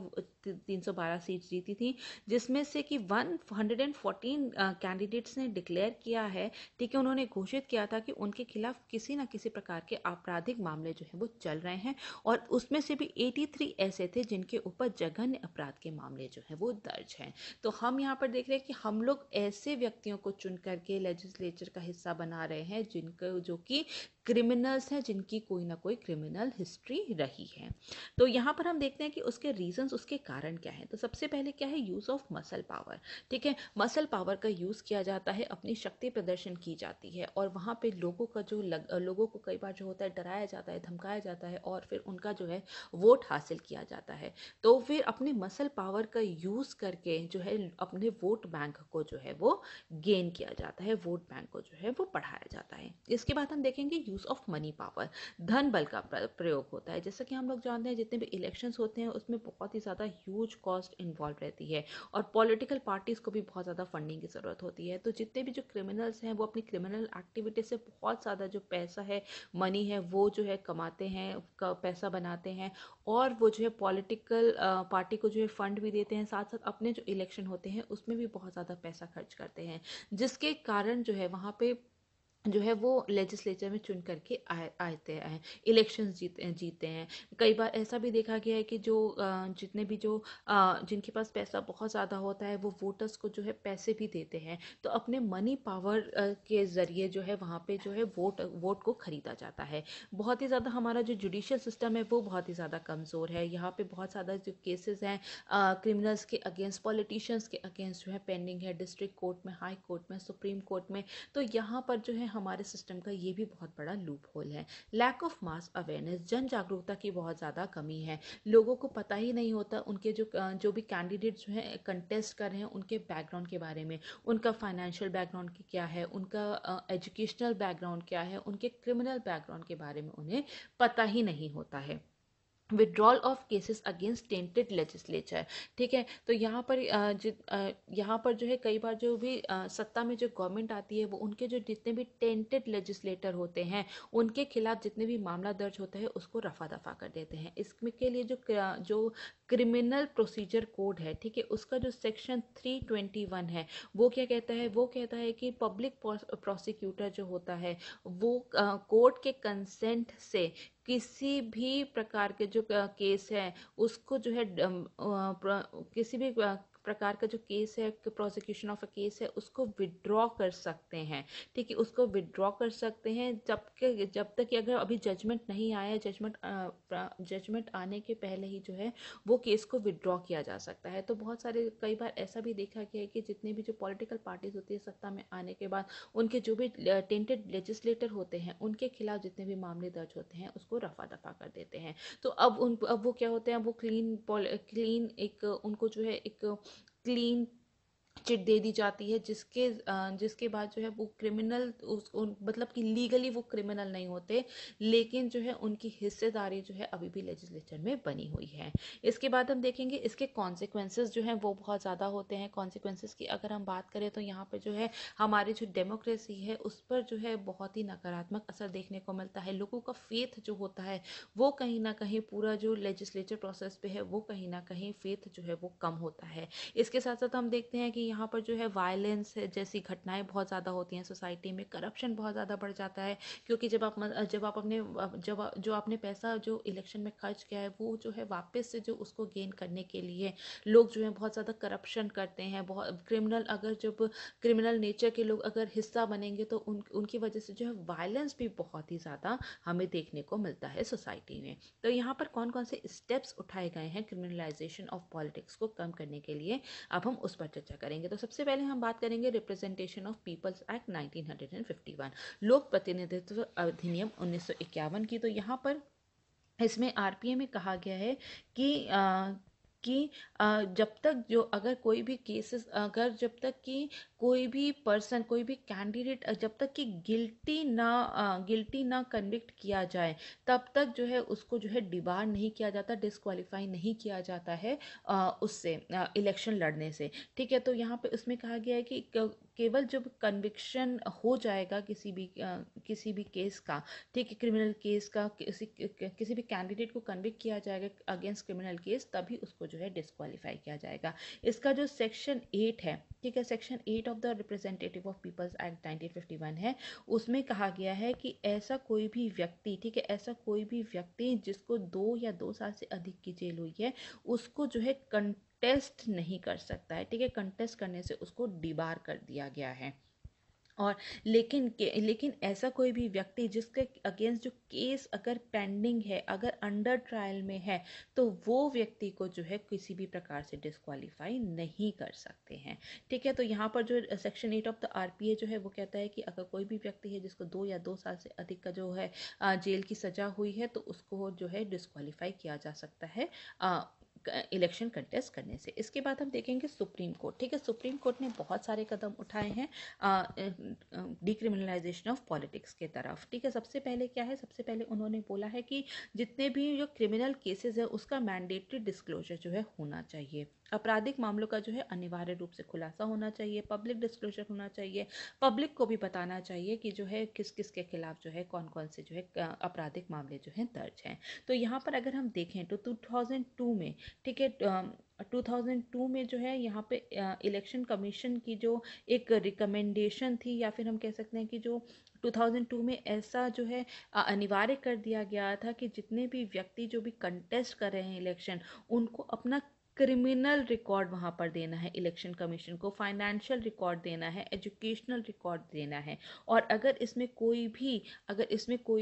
312 सीट्स जीती थी, जिसमें से कि 114 कैंडिडेट्स ने डिक्लेयर किया है, ठीक है, उन्होंने घोषित किया था कि उनके खिलाफ किसी न किसी प्रकार के आपराधिक मामले जो है वो चल रहे हैं, और उसमें से भी 83 ऐसे थे जिनके ऊपर जघन्य अपराध के मामले जो है वो दर्ज हैं। तो हम यहाँ पर देख रहे हैं कि हम लोग ऐसे व्यक्तियों को चुन करके लेजिस्लेचर का हिस्सा बना रहे हैं जिनको, जो कि क्रिमिनल्स हैं, जिनकी कोई ना कोई क्रिमिनल हिस्ट्री रही है। तो यहाँ पर हम देखते हैं कि उसके रीजंस, उसके कारण क्या है। तो सबसे पहले क्या है, यूज ऑफ मसल पावर, ठीक है। मसल पावर का यूज किया जाता है, अपनी शक्ति प्रदर्शन की जाती है, और वहाँ पे लोगों का जो लोगों को कई बार जो होता है डराया जाता है, धमकाया जाता है, और फिर उनका जो है वोट हासिल किया जाता है। तो फिर अपने मसल पावर का यूज करके जो है अपने वोट बैंक को जो है वो गेन किया जाता है, वोट बैंक को जो है वो बढ़ाया जाता है। इसके बाद हम देखेंगे यूज ऑफ मनी पावर, धन बल का प्रयोग होता है। जैसा कि हम लोग जानते हैं जितने भी इलेक्शंस होते हैं उसमें बहुत ही ज़्यादा ह्यूज कॉस्ट इन्वॉल्व रहती है, और पॉलिटिकल पार्टीज को भी बहुत ज़्यादा फंडिंग की ज़रूरत होती है। तो जितने भी जो क्रिमिनल्स हैं वो अपनी क्रिमिनल एक्टिविटी से बहुत ज़्यादा जो पैसा है, मनी है, वो जो है कमाते हैं, पैसा बनाते हैं, और वो जो है पॉलिटिकल पार्टी को जो है फंड भी देते हैं, साथ साथ अपने जो इलेक्शन होते हैं उसमें भी बहुत ज़्यादा पैसा खर्च करते हैं, जिसके कारण जो है वहाँ पे जो है वो लेजिस्लेचर में चुन करके आते हैं, इलेक्शंस जीते हैं। कई बार ऐसा भी देखा गया है कि जो जितने भी जो जिनके पास पैसा बहुत ज़्यादा होता है वो वोटर्स को जो है पैसे भी देते हैं, तो अपने मनी पावर के ज़रिए जो है वहाँ पे जो है वोट को खरीदा जाता है। बहुत ही ज़्यादा हमारा जो जुडिशियल सिस्टम है वो बहुत ही ज़्यादा कमज़ोर है। यहाँ पे बहुत ज़्यादा जो केसेस हैं क्रिमिनल्स के अगेंस्ट, पॉलिटिशियंस के अगेंस्ट जो है पेंडिंग है, डिस्ट्रिक्ट कोर्ट में, हाई कोर्ट में, सुप्रीम कोर्ट में। तो यहाँ पर जो है हमारे सिस्टम का ये भी बहुत बड़ा लूप होल है। लैक ऑफ मास अवेयरनेस, जन जागरूकता की बहुत ज़्यादा कमी है। लोगों को पता ही नहीं होता उनके जो भी कैंडिडेट जो है कंटेस्ट कर रहे हैं उनके बैकग्राउंड के बारे में, उनका फाइनेंशियल बैकग्राउंड क्या है, उनका एजुकेशनल बैकग्राउंड क्या है, उनके क्रिमिनल बैकग्राउंड के बारे में उन्हें पता ही नहीं होता है। Withdrawal of cases against tainted legislature, ठीक है। तो यहाँ पर यहाँ पर जो है कई बार जो भी सत्ता में जो गवर्नमेंट आती है वो उनके जो जितने भी टेंटेड लेजिस्लेटर होते हैं उनके खिलाफ जितने भी मामला दर्ज होता है उसको रफा दफा कर देते हैं। इसमें के लिए जो क्रिमिनल प्रोसीजर कोड है, ठीक है, उसका जो सेक्शन 321 है वो क्या कहता है, वो कहता है कि पब्लिक प्रोसिक्यूटर जो होता है वो कोर्ट के कंसेंट से किसी भी प्रकार के जो केस है उसको जो है किसी भी प्रकार का जो केस है, प्रोसिक्यूशन ऑफ अ केस है, उसको विड्रॉ कर सकते हैं, ठीक है, उसको विड्रॉ कर सकते हैं जब तक कि अगर अभी जजमेंट नहीं आया, जजमेंट आने के पहले ही जो है वो केस को विड्रॉ किया जा सकता है। तो बहुत सारे कई बार ऐसा भी देखा गया है कि जितने भी जो पॉलिटिकल पार्टीज होती है सत्ता में आने के बाद उनके जो भी टेंटेड लेजिस्लेटर होते हैं उनके खिलाफ जितने भी मामले दर्ज होते हैं उसको रफा दफा कर देते हैं। तो अब वो क्या होते हैं, वो क्लीन एक उनको जो है एक क्लीन चिट दे दी जाती है, जिसके बाद जो है वो क्रिमिनल मतलब कि लीगली वो क्रिमिनल नहीं होते, लेकिन जो है उनकी हिस्सेदारी जो है अभी भी लेजिस्लेचर में बनी हुई है। इसके बाद हम देखेंगे इसके कॉन्सिक्वेंसेस जो हैं वो बहुत ज़्यादा होते हैं। कॉन्सिक्वेंसेस की अगर हम बात करें तो यहाँ पर जो है हमारी जो डेमोक्रेसी है उस पर जो है बहुत ही नकारात्मक असर देखने को मिलता है। लोगों का फेथ जो होता है वो कहीं ना कहीं, पूरा जो लेजिस्लेचर प्रोसेस पे है वो कहीं ना कहीं फेथ जो है वो कम होता है। इसके साथ साथ हम देखते हैं कि यहाँ पर जो है वायलेंस जैसी घटनाएं बहुत ज़्यादा होती हैं सोसाइटी में, करप्शन बहुत ज़्यादा बढ़ जाता है, क्योंकि जब आप अपने जब जो आपने पैसा जो इलेक्शन में खर्च किया है वो जो है वापस से जो उसको गेन करने के लिए लोग जो है बहुत ज़्यादा करप्शन करते हैं। बहुत जब क्रिमिनल नेचर के लोग अगर हिस्सा बनेंगे तो उनकी वजह से जो है वायलेंस भी बहुत ही ज़्यादा हमें देखने को मिलता है सोसाइटी में। तो यहाँ पर कौन कौन से स्टेप्स उठाए गए हैं क्रिमिनलाइजेशन ऑफ पॉलिटिक्स को कम करने के लिए, अब हम उस पर चर्चा करेंगे। तो सबसे पहले हम बात करेंगे रिप्रेजेंटेशन ऑफ पीपल्स एक्ट 1951, लोक प्रतिनिधित्व अधिनियम 1951 की। तो यहाँ पर इसमें आरपीए में कहा गया है कि जब तक जो अगर कोई भी केसेस अगर जब तक कि कोई भी पर्सन कोई भी कैंडिडेट जब तक कि गिल्टी ना कन्विक्ट किया जाए तब तक जो है उसको जो है डिबार नहीं किया जाता, डिस्क्वालीफाई नहीं किया जाता है उससे इलेक्शन लड़ने से। ठीक है, तो यहाँ पे उसमें कहा गया है कि केवल जब कन्विक्शन हो जाएगा किसी भी केस का, ठीक है, क्रिमिनल केस का, किसी भी कैंडिडेट को कन्विक्ट किया जाएगा अगेंस्ट क्रिमिनल केस, तभी उसको जो है डिस्क्वालीफाई किया जाएगा। इसका जो सेक्शन 8 है, ठीक है, section 8 of the representative of people's act 1951 है, उसमें कहा गया है कि ऐसा कोई भी व्यक्ति, ठीक है, ऐसा कोई भी व्यक्ति जिसको 2 या 2 साल से अधिक की जेल हुई है उसको जो है कंटेस्ट नहीं कर सकता है। ठीक है, कंटेस्ट करने से उसको डिबार कर दिया गया है। और लेकिन ऐसा कोई भी व्यक्ति जिसके अगेंस्ट जो केस अगर पेंडिंग है, अगर अंडर ट्रायल में है, तो वो व्यक्ति को जो है किसी भी प्रकार से डिस्क्वालीफाई नहीं कर सकते हैं। ठीक है, तो यहाँ पर जो सेक्शन 8 ऑफ द आरपीए जो है वो कहता है कि अगर कोई भी व्यक्ति है जिसको 2 या 2 साल से अधिक का जो है जेल की सजा हुई है, तो उसको जो है डिस्क्वालीफाई किया जा सकता है इलेक्शन कंटेस्ट करने से। इसके बाद हम देखेंगे सुप्रीम कोर्ट। ठीक है, सुप्रीम कोर्ट ने बहुत सारे कदम उठाए हैं डिक्रिमिनलाइजेशन ऑफ पॉलिटिक्स के तरफ। ठीक है, सबसे पहले क्या है, सबसे पहले उन्होंने बोला है कि जितने भी जो क्रिमिनल केसेस है उसका मैंडेटरी डिस्क्लोजर जो है होना चाहिए। आपराधिक मामलों का जो है अनिवार्य रूप से खुलासा होना चाहिए, पब्लिक डिस्क्लोजर होना चाहिए, पब्लिक को भी बताना चाहिए कि जो है किस किस के खिलाफ जो है कौन कौन से जो है आपराधिक मामले जो हैं दर्ज हैं। तो यहाँ पर अगर हम देखें तो 2002 में, ठीक है, 2002 में जो है यहाँ पे इलेक्शन कमीशन की जो एक रिकमेंडेशन थी, या फिर हम कह सकते हैं कि जो 2002 में ऐसा जो है अनिवार्य कर दिया गया था कि जितने भी व्यक्ति जो भी कंटेस्ट कर रहे हैं इलेक्शन, उनको अपना क्रिमिनल रिकॉर्ड वहाँ पर देना है इलेक्शन कमीशन को, फाइनेंशियल रिकॉर्ड देना है, एजुकेशनल रिकॉर्ड देना है। और अगर इसमें कोई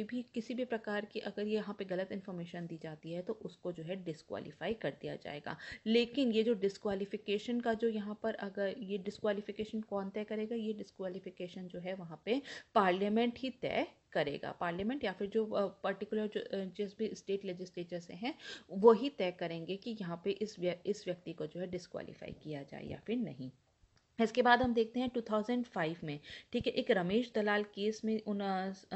भी किसी भी प्रकार की अगर यहाँ पे गलत इन्फॉर्मेशन दी जाती है तो उसको जो है डिस्क्वालीफाई कर दिया जाएगा। लेकिन ये जो डिस्क्वालिफिकेशन का जो यहाँ पर अगर ये डिस्क्वालिफिकेशन कौन तय करेगा, ये डिस्क्वालिफिकेशन जो है वहाँ पे पार्लियामेंट ही तय करेगा। पार्लियामेंट या फिर जो पर्टिकुलर जो जिस भी स्टेट लेजिस्लेचर से हैं वही तय करेंगे कि यहाँ पे इस व्यक्ति को जो है डिस्क्वालीफाई किया जाए या फिर नहीं। इसके बाद हम देखते हैं 2005 में, ठीक है, एक रमेश दलाल केस में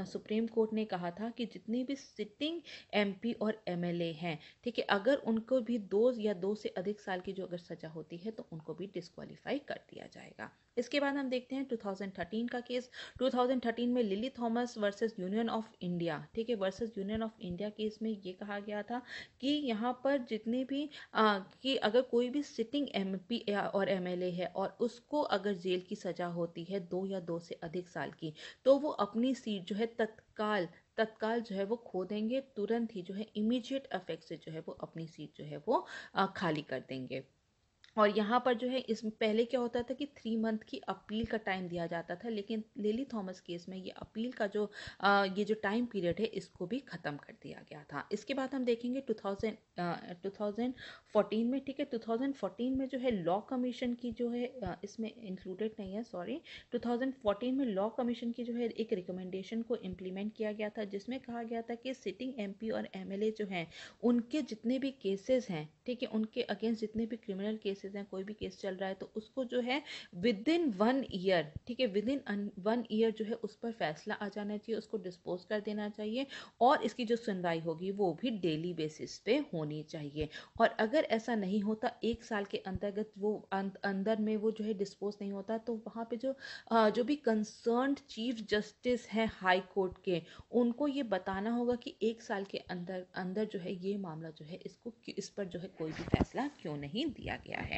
सुप्रीम कोर्ट ने कहा था कि जितनी भी सिटिंग एमपी और एमएलए हैं, ठीक है, अगर उनको भी 2 या 2 से अधिक साल की जो अगर सजा होती है तो उनको भी डिस्क्वालीफाई कर दिया जाएगा। इसके बाद हम देखते हैं 2013 का केस। 2013 में lily Thomas versus union of India, ठीक है, versus union of India case में ये कहा गया था कि यहाँ पर जितने भी कि अगर कोई भी सिटिंग एमपी और एमएलए है और उसको अगर जेल की सजा होती है 2 या 2 से अधिक साल की, तो वो अपनी सीट जो है तत्काल जो है वो खो देंगे, तुरंत ही जो है इमीडिएट इफेक्ट से जो है वो अपनी सीट जो है वो खाली कर देंगे। और यहाँ पर जो है इस पहले क्या होता था कि 3 मंथ की अपील का टाइम दिया जाता था, लेकिन लिली थॉमस केस में ये अपील का जो ये जो टाइम पीरियड है इसको भी ख़त्म कर दिया गया था। इसके बाद हम देखेंगे 2014 में, ठीक है, 2014 में जो है लॉ कमीशन की जो है इसमें इंक्लूडेड नहीं है, सॉरी, 2014 में लॉ कमीशन की जो है एक रिकमेंडेशन को इम्प्लीमेंट किया गया था, जिसमें कहा गया था कि सिटिंग एमपी और एमएलए जो हैं उनके जितने भी केसेस हैं, ठीक है, उनके अगेंस्ट जितने भी क्रिमिनल केसेस हैं, कोई भी केस चल रहा है तो उसको जो है विदिन 1 ईयर, ठीक है, विदिन 1 ईयर जो है उस पर फैसला आ जाना चाहिए, उसको डिस्पोज कर देना चाहिए, और इसकी जो सुनवाई होगी वो भी डेली बेसिस पे होनी चाहिए। और अगर ऐसा नहीं होता, 1 साल के अंतर्गत वो अंदर में वो जो है डिस्पोज नहीं होता, तो वहाँ पे जो भी कंसर्न्ड चीफ जस्टिस हैं हाई कोर्ट के, उनको ये बताना होगा कि 1 साल के अंदर अंदर जो है ये मामला जो है इस पर जो है कोई भी फैसला क्यों नहीं दिया गया है।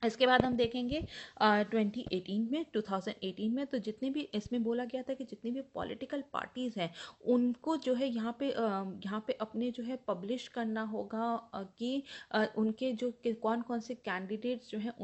इसके बाद हम देखेंगे 2018 में 2018 में, तो जितने भी इसमें बोला गया था कि जितनी भी पॉलिटिकल पार्टीज़ हैं उनको जो है यहाँ पे अपने जो है पब्लिश करना होगा कि उनके जो कौन कौन से कैंडिडेट्स जो हैं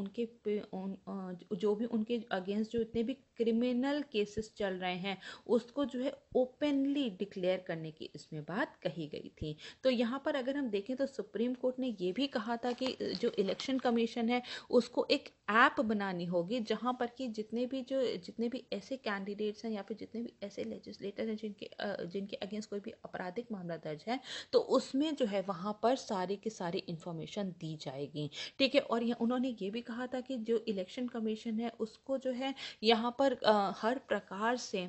जो भी उनके अगेंस्ट जो इतने भी क्रिमिनल केसेस चल रहे हैं उसको जो है ओपनली डिक्लेयर करने की इसमें बात कही गई थी। तो यहाँ पर अगर हम देखें तो सुप्रीम कोर्ट ने ये भी कहा था कि जो इलेक्शन कमीशन है उसको एक ऐप बनानी होगी जहां पर कि जितने भी ऐसे कैंडिडेट्स हैं या फिर जितने भी ऐसे लेजिस्लेटर हैं जिनके अगेंस्ट कोई भी आपराधिक मामला दर्ज है, तो उसमें जो है वहां पर सारी की सारी इंफॉर्मेशन दी जाएगी। ठीक है, और उन्होंने ये भी कहा था कि जो इलेक्शन कमीशन है उसको जो है यहाँ पर हर प्रकार से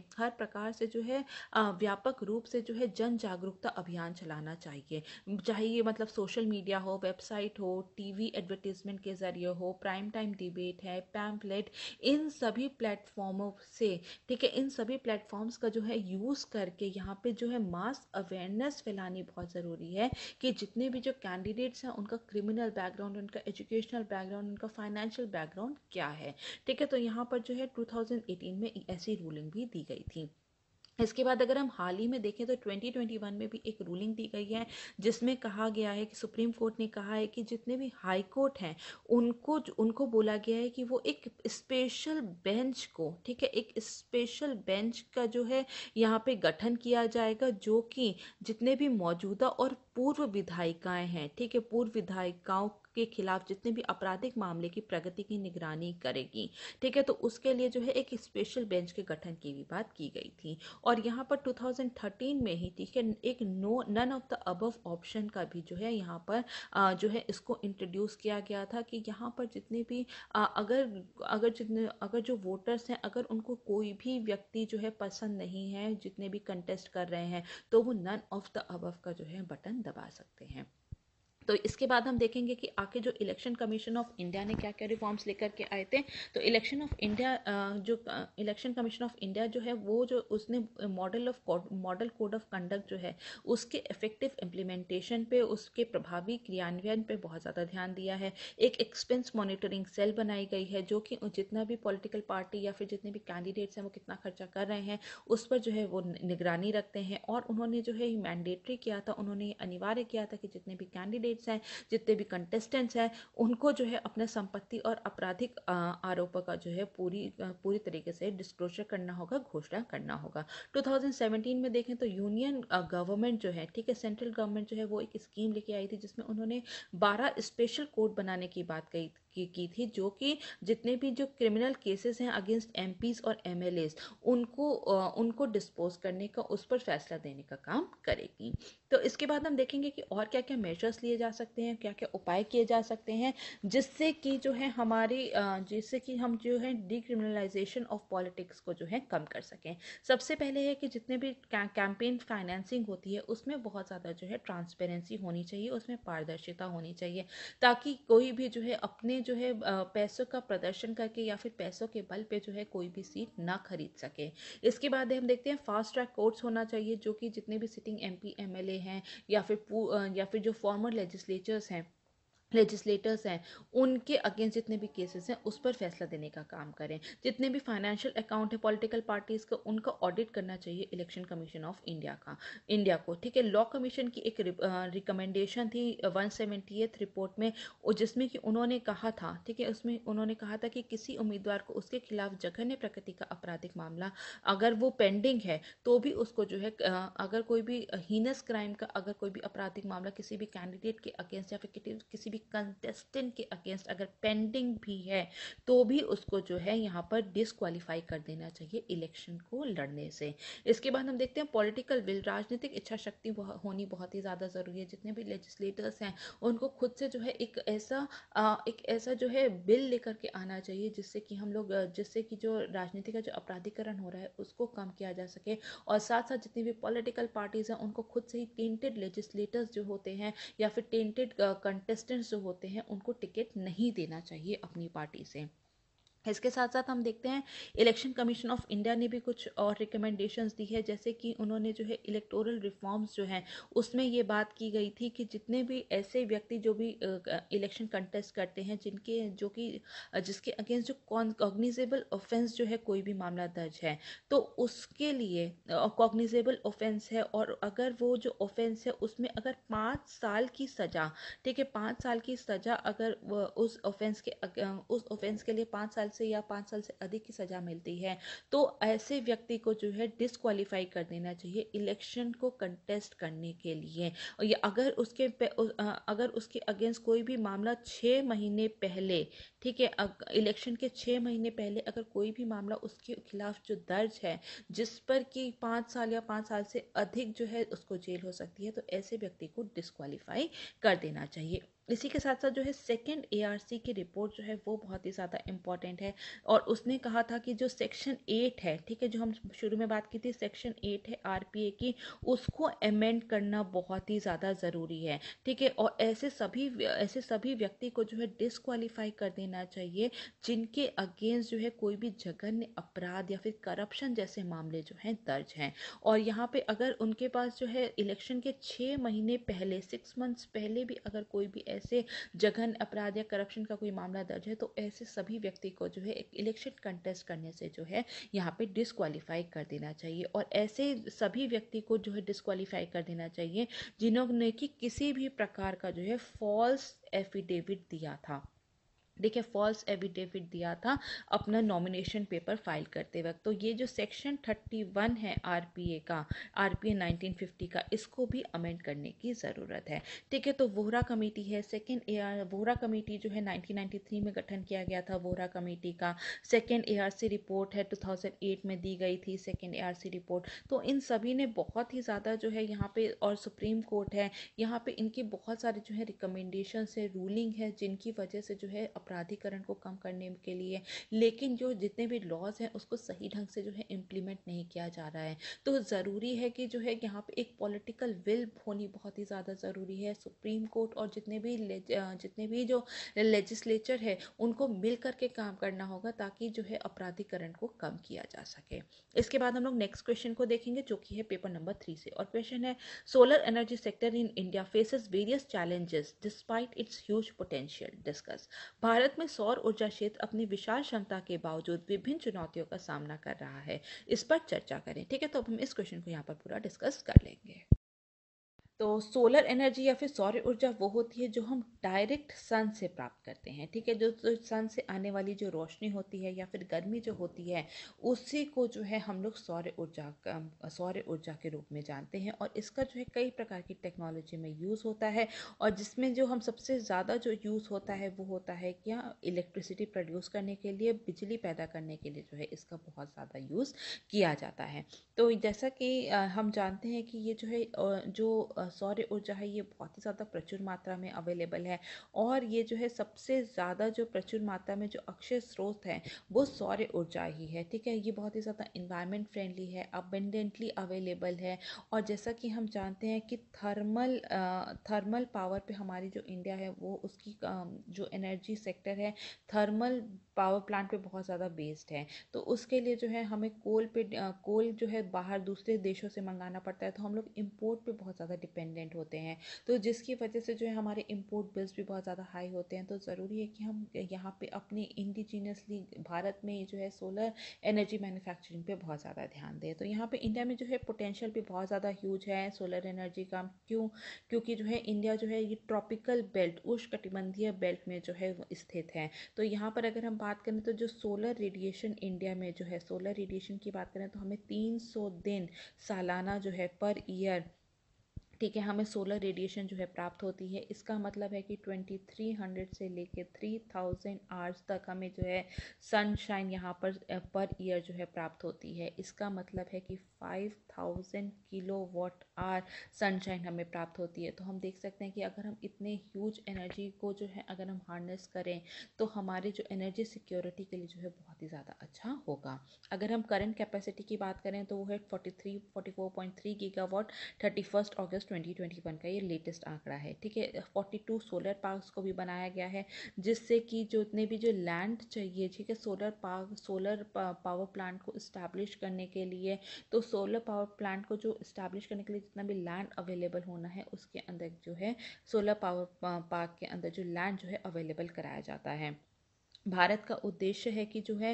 जो है व्यापक रूप से जो है जन जागरूकता अभियान चलाना चाहिए। चाहे ये मतलब सोशल मीडिया हो, वेबसाइट हो, टीवी एडवर्टीजमेंट के जरिए हो, प्राइम टाइम डिबेट है, पैम्फलेट, इन सभी प्लेटफॉर्मों से, ठीक है, इन सभी प्लेटफॉर्म्स का जो है यूज़ करके यहाँ पे जो है मास अवेयरनेस फैलानी बहुत ज़रूरी है कि जितने भी जो कैंडिडेट्स हैं उनका क्रिमिनल बैकग्राउंड, उनका एजुकेशनल बैकग्राउंड, उनका फाइनेंशियल बैकग्राउंड क्या है। ठीक है, तो यहाँ पर जो है 2018 में ऐसी रूलिंग भी दी गई थी। इसके बाद अगर हम हाल ही में देखें तो 2021 में भी एक रूलिंग दी गई है जिसमें कहा गया है कि सुप्रीम कोर्ट ने कहा है कि जितने भी हाई कोर्ट हैं उनको बोला गया है कि वो एक स्पेशल बेंच को, ठीक है, एक स्पेशल बेंच का जो है यहाँ पे गठन किया जाएगा जो कि जितने भी मौजूदा और पूर्व विधायिकाएं हैं, ठीक है, पूर्व विधायिकाओं के खिलाफ जितने भी आपराधिक मामले की प्रगति की निगरानी करेगी। ठीक है, तो उसके लिए जो है एक स्पेशल बेंच के गठन की भी बात की गई थी। और यहाँ पर 2013 में ही, ठीक है, एक none of the above option का भी जो है यहाँ पर जो है इसको इंट्रोड्यूस किया गया था कि यहाँ पर जितने भी अगर जो वोटर्स हैं अगर उनको कोई भी व्यक्ति जो है पसंद नहीं है जितने भी कंटेस्ट कर रहे हैं तो वो नन ऑफ द अबव का जो है बटन दबा सकते हैं। तो इसके बाद हम देखेंगे कि आखिर जो इलेक्शन कमीशन ऑफ इंडिया ने क्या क्या रिफॉर्म्स लेकर के आए थे। तो इलेक्शन कमीशन ऑफ इंडिया जो है वो जो उसने मॉडल कोड ऑफ कंडक्ट जो है उसके इफेक्टिव इम्प्लीमेंटेशन पे, उसके प्रभावी क्रियान्वयन पे बहुत ज़्यादा ध्यान दिया है। एक एक्सपेंस मॉनिटरिंग सेल बनाई गई है जो कि जितना भी पॉलिटिकल पार्टी या फिर जितने भी कैंडिडेट्स हैं वो कितना खर्चा कर रहे हैं उस पर जो है वो निगरानी रखते हैं। और उन्होंने जो है मैंडेटरी किया था, उन्होंने अनिवार्य किया था कि जितने भी कैंडिडेट्स हैं, जितने भी कंटेस्टेंट्स हैं, उनको जो है अपने संपत्ति और आपराधिक आरोपों का जो है पूरी तरीके से डिस्क्लोजर करना होगा, घोषणा करना होगा। 2017 में देखें तो यूनियन गवर्नमेंट जो है, ठीक है, सेंट्रल गवर्नमेंट जो है वो एक स्कीम लेके आई थी जिसमें उन्होंने 12 स्पेशल कोर्ट बनाने की बात की थी जो कि जितने भी जो क्रिमिनल केसेस हैं अगेंस्ट एमपीज और एमएलएस उनको डिस्पोज करने का, उस पर फैसला देने का काम करेगी। तो इसके बाद हम देखेंगे कि और क्या क्या मेजर्स लिए जा सकते हैं, क्या क्या उपाय किए जा सकते हैं जिससे कि जो है जिससे कि हम जो है डिक्रिमिनलाइजेशन ऑफ पॉलिटिक्स को जो है कम कर सकें। सबसे पहले है कि जितने भी कैंपेन फाइनेंसिंग होती है उसमें बहुत ज़्यादा जो है ट्रांसपेरेंसी होनी चाहिए, उसमें पारदर्शिता होनी चाहिए ताकि कोई भी जो है अपने जो है पैसों का प्रदर्शन करके या फिर पैसों के बल पे जो है कोई भी सीट ना खरीद सके। इसके बाद हम देखते हैं फास्ट ट्रैक कोर्ट्स होना चाहिए जो कि जितने भी सिटिंग एमपी एमएलए हैं या फिर जो फॉर्मर लेजिस्लेटर्स हैं उनके अगेंस्ट जितने भी केसेस हैं उस पर फैसला देने का काम करें। जितने भी फाइनेंशियल अकाउंट है पॉलिटिकल पार्टीज का उनका ऑडिट करना चाहिए इलेक्शन कमीशन ऑफ इंडिया को, ठीक है। लॉ कमीशन की एक रिकमेंडेशन थी 170th रिपोर्ट में, और जिसमें कि उन्होंने कहा था, ठीक है, उसमें उन्होंने कहा था कि किसी उम्मीदवार को उसके खिलाफ जघन्य प्रकृति का आपराधिक मामला अगर वो पेंडिंग है तो भी उसको जो है अगर कोई भी हीनस क्राइम का अगर कोई भी आपराधिक मामला किसी भी कैंडिडेट के अगेंस्ट या फिर किसी भी कंटेस्टेंट के अगेंस्ट अगर पेंडिंग भी है तो भी उसको जो है यहाँ पर डिस्क्वालीफाई कर देना चाहिए इलेक्शन को लड़ने से। इसके बाद हम देखते हैं पॉलिटिकल विल, राजनीतिक इच्छा शक्ति होनी बहुत ही ज़्यादा ज़रूरी है। जितने भी लेजिस्लेटर्स हैं उनको खुद से जो है एक ऐसा जो है बिल लेकर के आना चाहिए जिससे कि जो राजनीति का जो अपराधीकरण हो रहा है उसको कम किया जा सके। और साथ साथ जितनी भी पॉलिटिकल पार्टीज हैं उनको खुद से ही टेंटेड लेजिस्लेटर्स जो होते हैं या फिर टेंटेड कंटेस्टेंट्स जो होते हैं उनको टिकट नहीं देना चाहिए अपनी पार्टी से। इसके साथ साथ हम देखते हैं इलेक्शन कमीशन ऑफ इंडिया ने भी कुछ और रिकमेंडेशंस दी है, जैसे कि उन्होंने जो है इलेक्टोरल रिफॉर्म्स जो हैं उसमें ये बात की गई थी कि जितने भी ऐसे व्यक्ति जो भी इलेक्शन कंटेस्ट करते हैं जिसके अगेंस्ट जो कॉग्निजेबल ऑफेंस जो है कोई भी मामला दर्ज है, तो उसके लिए कॉग्निजेबल ऑफेंस है, और अगर वो जो ऑफेंस है उसमें अगर 5 साल की सज़ा, ठीक है, 5 साल की सज़ा अगर उस ऑफेंस के लिए 5 साल से या 5 साल से अधिक की सज़ा मिलती है, तो ऐसे व्यक्ति को जो है डिस्क्वालीफाई कर देना चाहिए इलेक्शन को कंटेस्ट करने के लिए। और ये अगर उसके अगेंस्ट कोई भी मामला 6 महीने पहले, ठीक है, इलेक्शन के 6 महीने पहले अगर कोई भी मामला उसके खिलाफ जो दर्ज है जिस पर कि 5 साल या 5 साल से अधिक जो है उसको जेल हो सकती है, तो ऐसे व्यक्ति को डिस्क्वालीफाई कर देना चाहिए। इसी के साथ साथ जो है सेकंड एआरसी की रिपोर्ट जो है वो बहुत ही ज़्यादा इम्पॉर्टेंट है, और उसने कहा था कि जो सेक्शन 8 है, ठीक है, जो हम शुरू में बात की थी सेक्शन 8 है आरपीए की, उसको अमेंड करना बहुत ही ज़्यादा ज़रूरी है, ठीक है, और ऐसे सभी व्यक्ति को जो है डिस्क्वालीफाई कर देना चाहिए जिनके अगेंस्ट जो है कोई भी जघन्य अपराध या फिर करप्शन जैसे मामले जो हैं दर्ज हैं। और यहाँ पे अगर उनके पास जो है इलेक्शन के 6 महीने पहले 6 मंथ्स पहले भी अगर कोई भी ऐसे जघन्य अपराध या करप्शन का कोई मामला दर्ज है, तो ऐसे सभी व्यक्ति को जो है एक इलेक्शन कंटेस्ट करने से जो है यहाँ पे डिस्क्वालीफाई कर देना चाहिए। और ऐसे सभी व्यक्ति को जो है डिस्क्वालीफाई कर देना चाहिए जिन्होंने कि किसी भी प्रकार का जो है फॉल्स एफिडेविट दिया था, देखिए, फॉल्स एविडेविट दिया था अपना नॉमिनेशन पेपर फाइल करते वक्त। तो ये जो सेक्शन 31 है आरपीए 1950 का, इसको भी अमेंड करने की ज़रूरत है, ठीक है। तो वोहरा कमेटी है, वोहरा कमेटी जो है 1993 में गठन किया गया था वोहरा कमेटी का। सेकेंड एआरसी रिपोर्ट है 2008 में दी गई थी सेकेंड एआरसी रिपोर्ट। तो इन सभी ने बहुत ही ज़्यादा जो है यहाँ पे, और सुप्रीम कोर्ट है यहाँ पे, इनकी बहुत सारे जो है रिकमेंडेशन है, रूलिंग है, जिनकी वजह से जो है अपराधीकरण को कम करने के लिए, लेकिन जो जितने भी लॉज हैं उसको सही ढंग से जो है इम्प्लीमेंट नहीं किया जा रहा है। तो ज़रूरी है कि जो है यहाँ पे एक पॉलिटिकल विल होनी बहुत ही ज़्यादा ज़रूरी है। सुप्रीम कोर्ट और जितने भी जो लेजिस्लेचर है उनको मिल करके काम करना होगा, ताकि जो है अपराधीकरण को कम किया जा सके। इसके बाद हम लोग नेक्स्ट क्वेश्चन को देखेंगे, जो कि है पेपर नंबर 3 से, और क्वेश्चन है solar energy sector in India faces various challenges despite it's huge potential, discuss. Bharat में सौर ऊर्जा क्षेत्र अपनी विशाल क्षमता के बावजूद विभिन्न चुनौतियों का सामना कर रहा है, इस पर चर्चा करें, ठीक है। तो अब हम इस क्वेश्चन को यहाँ पर पूरा डिस्कस कर लेंगे। तो सोलर एनर्जी या फिर सौर ऊर्जा वो होती है जो हम डायरेक्ट सन से प्राप्त करते हैं, ठीक है, जो सन से आने वाली जो रोशनी होती है या फिर गर्मी जो होती है, उसी को जो है हम लोग सौर ऊर्जा के रूप में जानते हैं। और इसका जो है कई प्रकार की टेक्नोलॉजी में यूज़ होता है, और जिसमें जो हम सबसे ज़्यादा जो यूज़ होता है वो होता है क्या, इलेक्ट्रिसिटी प्रोड्यूस करने के लिए, बिजली पैदा करने के लिए जो है इसका बहुत ज़्यादा यूज़ किया जाता है। तो जैसा कि हम जानते हैं कि ये जो है सौर ऊर्जा है ये बहुत ही ज़्यादा प्रचुर मात्रा में अवेलेबल है, और ये जो है सबसे ज़्यादा जो प्रचुर मात्रा में जो अक्षय स्रोत है वो सौर ऊर्जा ही है, ठीक है। ये बहुत ही ज़्यादा इन्वायरमेंट फ्रेंडली है, अबेंडेंटली अवेलेबल है। और जैसा कि हम जानते हैं कि थर्मल पावर पे हमारी जो इंडिया है वो उसकी जो एनर्जी सेक्टर है थर्मल पावर प्लांट पे बहुत ज़्यादा बेस्ड है। तो उसके लिए जो है हमें कोल जो है बाहर दूसरे देशों से मंगाना पड़ता है, तो हम लोग इंपोर्ट पे बहुत ज़्यादा डिपेंडेंट होते हैं। तो जिसकी वजह से जो है हमारे इंपोर्ट बिल्स भी बहुत ज़्यादा हाई होते हैं। तो ज़रूरी है कि हम यहाँ पे अपने इंडिजीनियसली भारत में जो है सोलर एनर्जी मैन्युफैक्चरिंग पे बहुत ज़्यादा ध्यान दें। तो यहाँ पे इंडिया में जो है पोटेंशियल भी बहुत ज़्यादा ह्यूज है सोलर एनर्जी का। क्योंकि जो है इंडिया जो है ये ट्रॉपिकल बेल्ट, उष्णकटिबंधीय बेल्ट में जो है स्थित है। तो यहाँ पर अगर हम बात करें तो जो सोलर रेडिएशन इंडिया में जो है, सोलर रेडिएशन की बात करें तो हमें 300 दिन सालाना जो है पर ईयर, ठीक है, हमें सोलर रेडिएशन जो है प्राप्त होती है। इसका मतलब है कि 2300 से लेके 3000 आवर्स तक हमें जो है सनशाइन यहाँ पर ईयर जो है प्राप्त होती है। इसका मतलब है कि 5000 किलोवाट आवर सनशाइन हमें प्राप्त होती है। तो हम देख सकते हैं कि अगर हम इतने ह्यूज एनर्जी को जो है अगर हम हार्नेस करें, तो हमारे जो एनर्जी सिक्योरिटी के लिए जो है बहुत ही ज़्यादा अच्छा होगा। अगर हम करंट कैपेसिटी की बात करें तो वो है 44.3 गीगावाट 31 अगस्त अगस्त 2021 का ये लेटेस्ट आंकड़ा है, ठीक है। 42 सोलर पार्क्स को भी बनाया गया है, जिससे कि जितने भी जो लैंड चाहिए, ठीक है, सोलर पावर प्लांट को इस्टेब्लिश करने के लिए, तो सोलर पावर प्लांट को जो इस्टेब्लिश करने के लिए जितना भी लैंड अवेलेबल होना है, उसके अंदर जो है सोलर पावर पार्क के अंदर जो लैंड जो है अवेलेबल कराया जाता है। भारत का उद्देश्य है कि जो है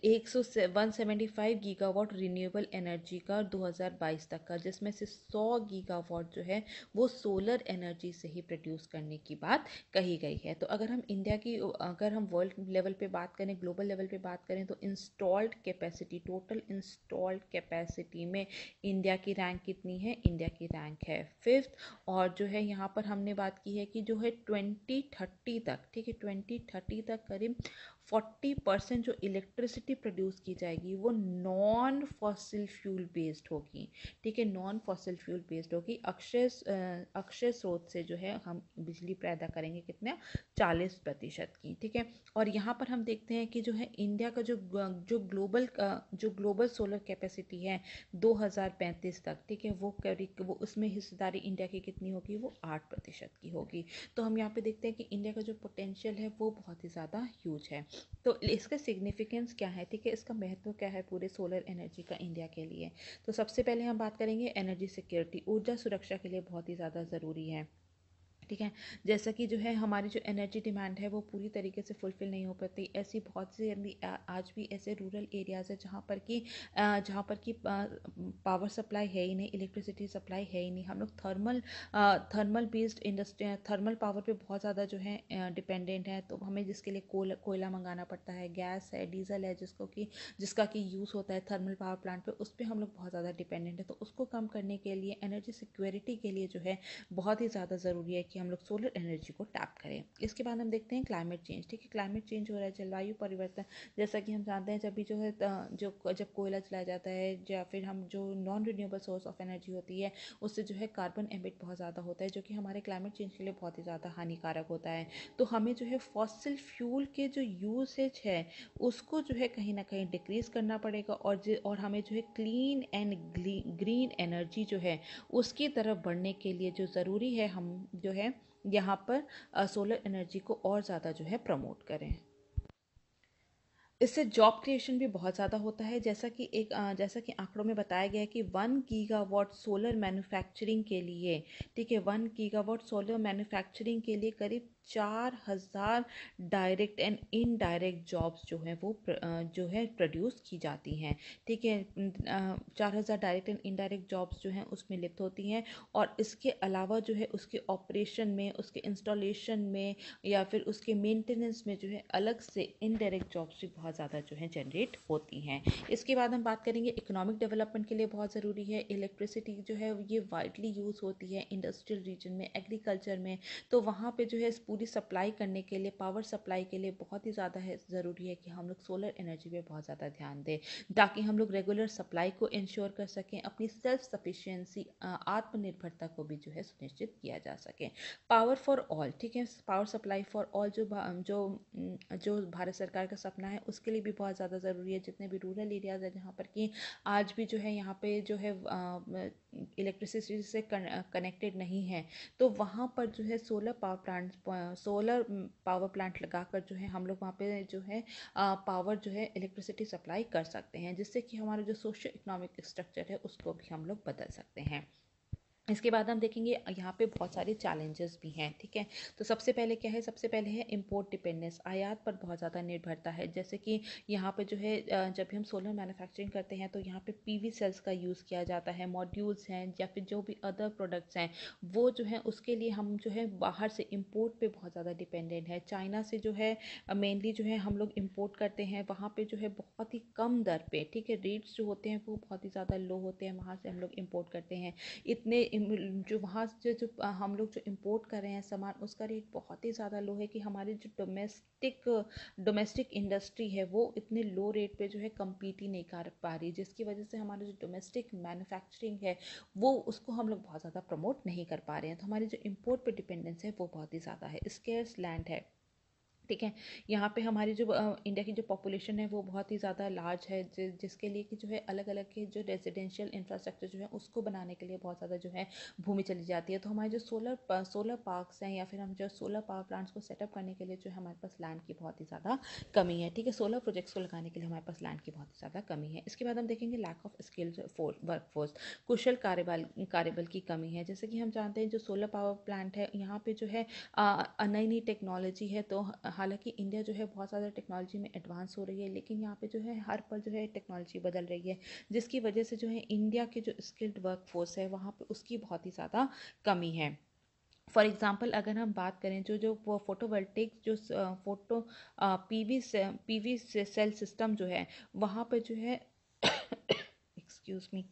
175 गीगावाट रिन्यूएबल एनर्जी का 2022 तक का, जिसमें से 100 गीगावाट जो है वो सोलर एनर्जी से ही प्रोड्यूस करने की बात कही गई है। तो अगर हम वर्ल्ड लेवल पे बात करें, ग्लोबल लेवल पे बात करें, तो installed capacity, total installed capacity में इंडिया की रैंक कितनी है? इंडिया की रैंक है 5th। और जो है यहाँ पर हमने बात की है कि जो है 2030 तक, ठीक है, 2030 तक करीब 40% जो इलेक्ट्रिसिटी प्रोड्यूस की जाएगी वो नॉन फॉसिल फ्यूल बेस्ड होगी, ठीक है, नॉन फॉसिल फ्यूल बेस्ड होगी। अक्षय स्रोत से जो है हम बिजली पैदा करेंगे, कितना? 40% की, ठीक है। और यहाँ पर हम देखते हैं कि जो है इंडिया का जो ग्लोबल सोलर कैपेसिटी है 2035 तक, ठीक है, वो उसमें हिस्सेदारी इंडिया की कितनी होगी? वो 8% की होगी। तो हम यहाँ पे देखते हैं कि इंडिया का जो पोटेंशियल है वो बहुत ही ज़्यादा ह्यूज है। तो इसका सिग्निफिकेंस क्या है, ठीक है, इसका महत्व क्या है पूरे सोलर एनर्जी का इंडिया के लिए? तो सबसे पहले हम बात करेंगे एनर्जी सिक्योरिटी, ऊर्जा सुरक्षा के लिए बहुत ही ज़्यादा ज़रूरी है, ठीक है। जैसा कि जो है हमारी जो एनर्जी डिमांड है वो पूरी तरीके से फुलफ़िल नहीं हो पाती। ऐसी बहुत सी आज भी ऐसे रूरल एरियाज़ है जहाँ पर कि पावर सप्लाई है ही नहीं, इलेक्ट्रिसिटी सप्लाई है ही नहीं। हम लोग thermal based industry, thermal power पे बहुत ज़्यादा जो है डिपेंडेंट है। तो हमें जिसके लिए कोयला मंगाना पड़ता है, गैस है, डीजल है, जिसका कि यूज़ होता है थर्मल पावर प्लांट पे, उस पर हम लोग बहुत ज़्यादा डिपेंडेंट है। तो उसको कम करने के लिए, एनर्जी सिक्योरिटी के लिए जो है बहुत ही ज़्यादा ज़रूरी है कि हम लोग सोलर एनर्जी को टैप करें। इसके बाद हम देखते हैं क्लाइमेट चेंज, ठीक है। क्लाइमेट चेंज हो रहा है, जलवायु परिवर्तन, जैसा कि हम जानते हैं जब भी जो है जब कोयला चलाया जाता है या फिर हम जो non renewable source of energy होती है उससे जो है कार्बन एमिट बहुत ज़्यादा होता है, जो कि हमारे क्लाइमेट चेंज के लिए बहुत ही ज़्यादा हानिकारक होता है। तो हमें जो है फॉसिल फ्यूल के जो यूसेज है उसको जो है कहीं ना कहीं डिक्रीज करना पड़ेगा, और हमें जो है क्लीन एंड ग्रीन एनर्जी जो है उसकी तरफ बढ़ने के लिए जो ज़रूरी है, हम जो है यहाँ पर सोलर एनर्जी को और ज़्यादा जो है प्रमोट करें। इससे जॉब क्रिएशन भी बहुत ज़्यादा होता है, जैसा कि आंकड़ों में बताया गया है कि 1 गीगावाट सोलर मैन्युफैक्चरिंग के लिए, ठीक है, 1 गीगावाट सोलर मैन्युफैक्चरिंग के लिए करीब 4000 डायरेक्ट एंड इनडायरेक्ट जॉब्स जो है वो जो है प्रोड्यूस की जाती हैं, ठीक है। 4000 डायरेक्ट एंड इनडायरेक्ट जॉब्स जो हैं उसमें लिप्त होती हैं। और इसके अलावा जो है उसके ऑपरेशन में, उसके इंस्टॉलेशन में या फिर उसके मेंटेनेंस में जो है अलग से इनडायरेक्ट जॉब्स भी बहुत ज़्यादा जो है जनरेट होती हैं। इसके बाद हम बात करेंगे इकोनॉमिक डेवलपमेंट के लिए बहुत ज़रूरी है। इलेक्ट्रिसिटी जो है ये वाइडली यूज़ होती है इंडस्ट्रियल रीजन में, एग्रीकल्चर में। तो वहाँ पे जो है पूरी सप्लाई करने के लिए, पावर सप्लाई के लिए बहुत ही ज़्यादा ज़रूरी है कि हम लोग सोलर एनर्जी पे बहुत ज़्यादा ध्यान दें, ताकि हम लोग रेगुलर सप्लाई को इंश्योर कर सकें, अपनी सेल्फ सफिशिएंसी, आत्मनिर्भरता को भी जो है सुनिश्चित किया जा सके। पावर फॉर ऑल, ठीक है, पावर सप्लाई फॉर ऑल जो भारत सरकार का सपना है उसके लिए भी बहुत ज़्यादा ज़रूरी है। जितने भी रूरल एरियाज़ है जहाँ पर कि आज भी जो है यहाँ पे जो है इलेक्ट्रिसिटी से कनेक्टेड नहीं है, तो वहाँ पर जो है सोलर पावर प्लांट लगाकर जो है हम लोग वहाँ पे जो है पावर जो है इलेक्ट्रिसिटी सप्लाई कर सकते हैं, जिससे कि हमारा जो सोशो इकोनॉमिक स्ट्रक्चर है उसको भी हम लोग बदल सकते हैं। इसके बाद हम देखेंगे यहाँ पे बहुत सारे चैलेंजेस भी हैं, ठीक है। तो सबसे पहले क्या है? सबसे पहले है इम्पोर्ट डिपेंडेंस, आयात पर बहुत ज़्यादा निर्भरता है। जैसे कि यहाँ पे जो है जब भी हम सोलर मैन्युफैक्चरिंग करते हैं तो यहाँ पे पीवी सेल्स का यूज़ किया जाता है, मॉड्यूल्स हैं या फिर जो भी अदर प्रोडक्ट्स हैं वो जो है उसके लिए हम जो है बाहर से इम्पोर्ट पे बहुत ज़्यादा डिपेंडेंट है। चाइना से जो है मेनली जो है हम लोग इम्पोर्ट करते हैं, वहाँ पे जो है बहुत ही कम दर पे, ठीक है, रेट्स जो होते हैं वो बहुत ही ज़्यादा लो होते हैं, वहाँ से हम लोग इम्पोर्ट करते हैं। जो वहाँ से जो हम लोग जो इम्पोर्ट कर रहे हैं सामान, उसका रेट बहुत ही ज़्यादा लो है कि हमारी जो डोमेस्टिक इंडस्ट्री है वो इतने लो रेट पे जो है कम्पीट ही नहीं कर पा रही, जिसकी वजह से हमारी जो डोमेस्टिक मैन्युफैक्चरिंग है वो उसको हम लोग बहुत ज़्यादा प्रमोट नहीं कर पा रहे हैं। तो हमारी जो इम्पोर्ट पे डिपेंडेंस है वो बहुत ही ज़्यादा है। स्केर्स लैंड है, ठीक है। यहाँ पे हमारी जो इंडिया की जो पॉपुलेशन है वो बहुत ही ज़्यादा लार्ज है, जिसके लिए कि जो है अलग अलग के जो रेजिडेंशियल इंफ्रास्ट्रक्चर जो है उसको बनाने के लिए बहुत ज़्यादा जो है भूमि चली जाती है। तो हमारे जो सोलर पार्क्स हैं या फिर हम जो सोलर पावर प्लांट्स को सेटअप करने के लिए जो है हमारे पास लैंड की बहुत ही ज़्यादा कमी है। ठीक है, सोलर प्रोजेक्ट्स को लगाने के लिए हमारे पास लैंड की बहुत ही ज़्यादा कमी है। इसके बाद हम देखेंगे लैक ऑफ स्किल्ड वर्कफोर्स, कुशल कार्यबल की कमी है। जैसे कि हम जानते हैं जो सोलर पावर प्लांट है यहाँ पे जो है नई नई टेक्नोलॉजी है। तो हालांकि इंडिया जो है बहुत ज़्यादा टेक्नोलॉजी में एडवांस हो रही है, लेकिन यहाँ पे जो है हर पल जो है टेक्नोलॉजी बदल रही है, जिसकी वजह से जो है इंडिया के जो स्किल्ड वर्कफोर्स है वहाँ पे उसकी बहुत ही ज़्यादा कमी है। फॉर एग्जांपल अगर हम बात करें जो जो वो फोटोवोल्टिक जो फोटो पीवी सेल सिस्टम जो है वहाँ पे जो है एक्सक्यूज मी,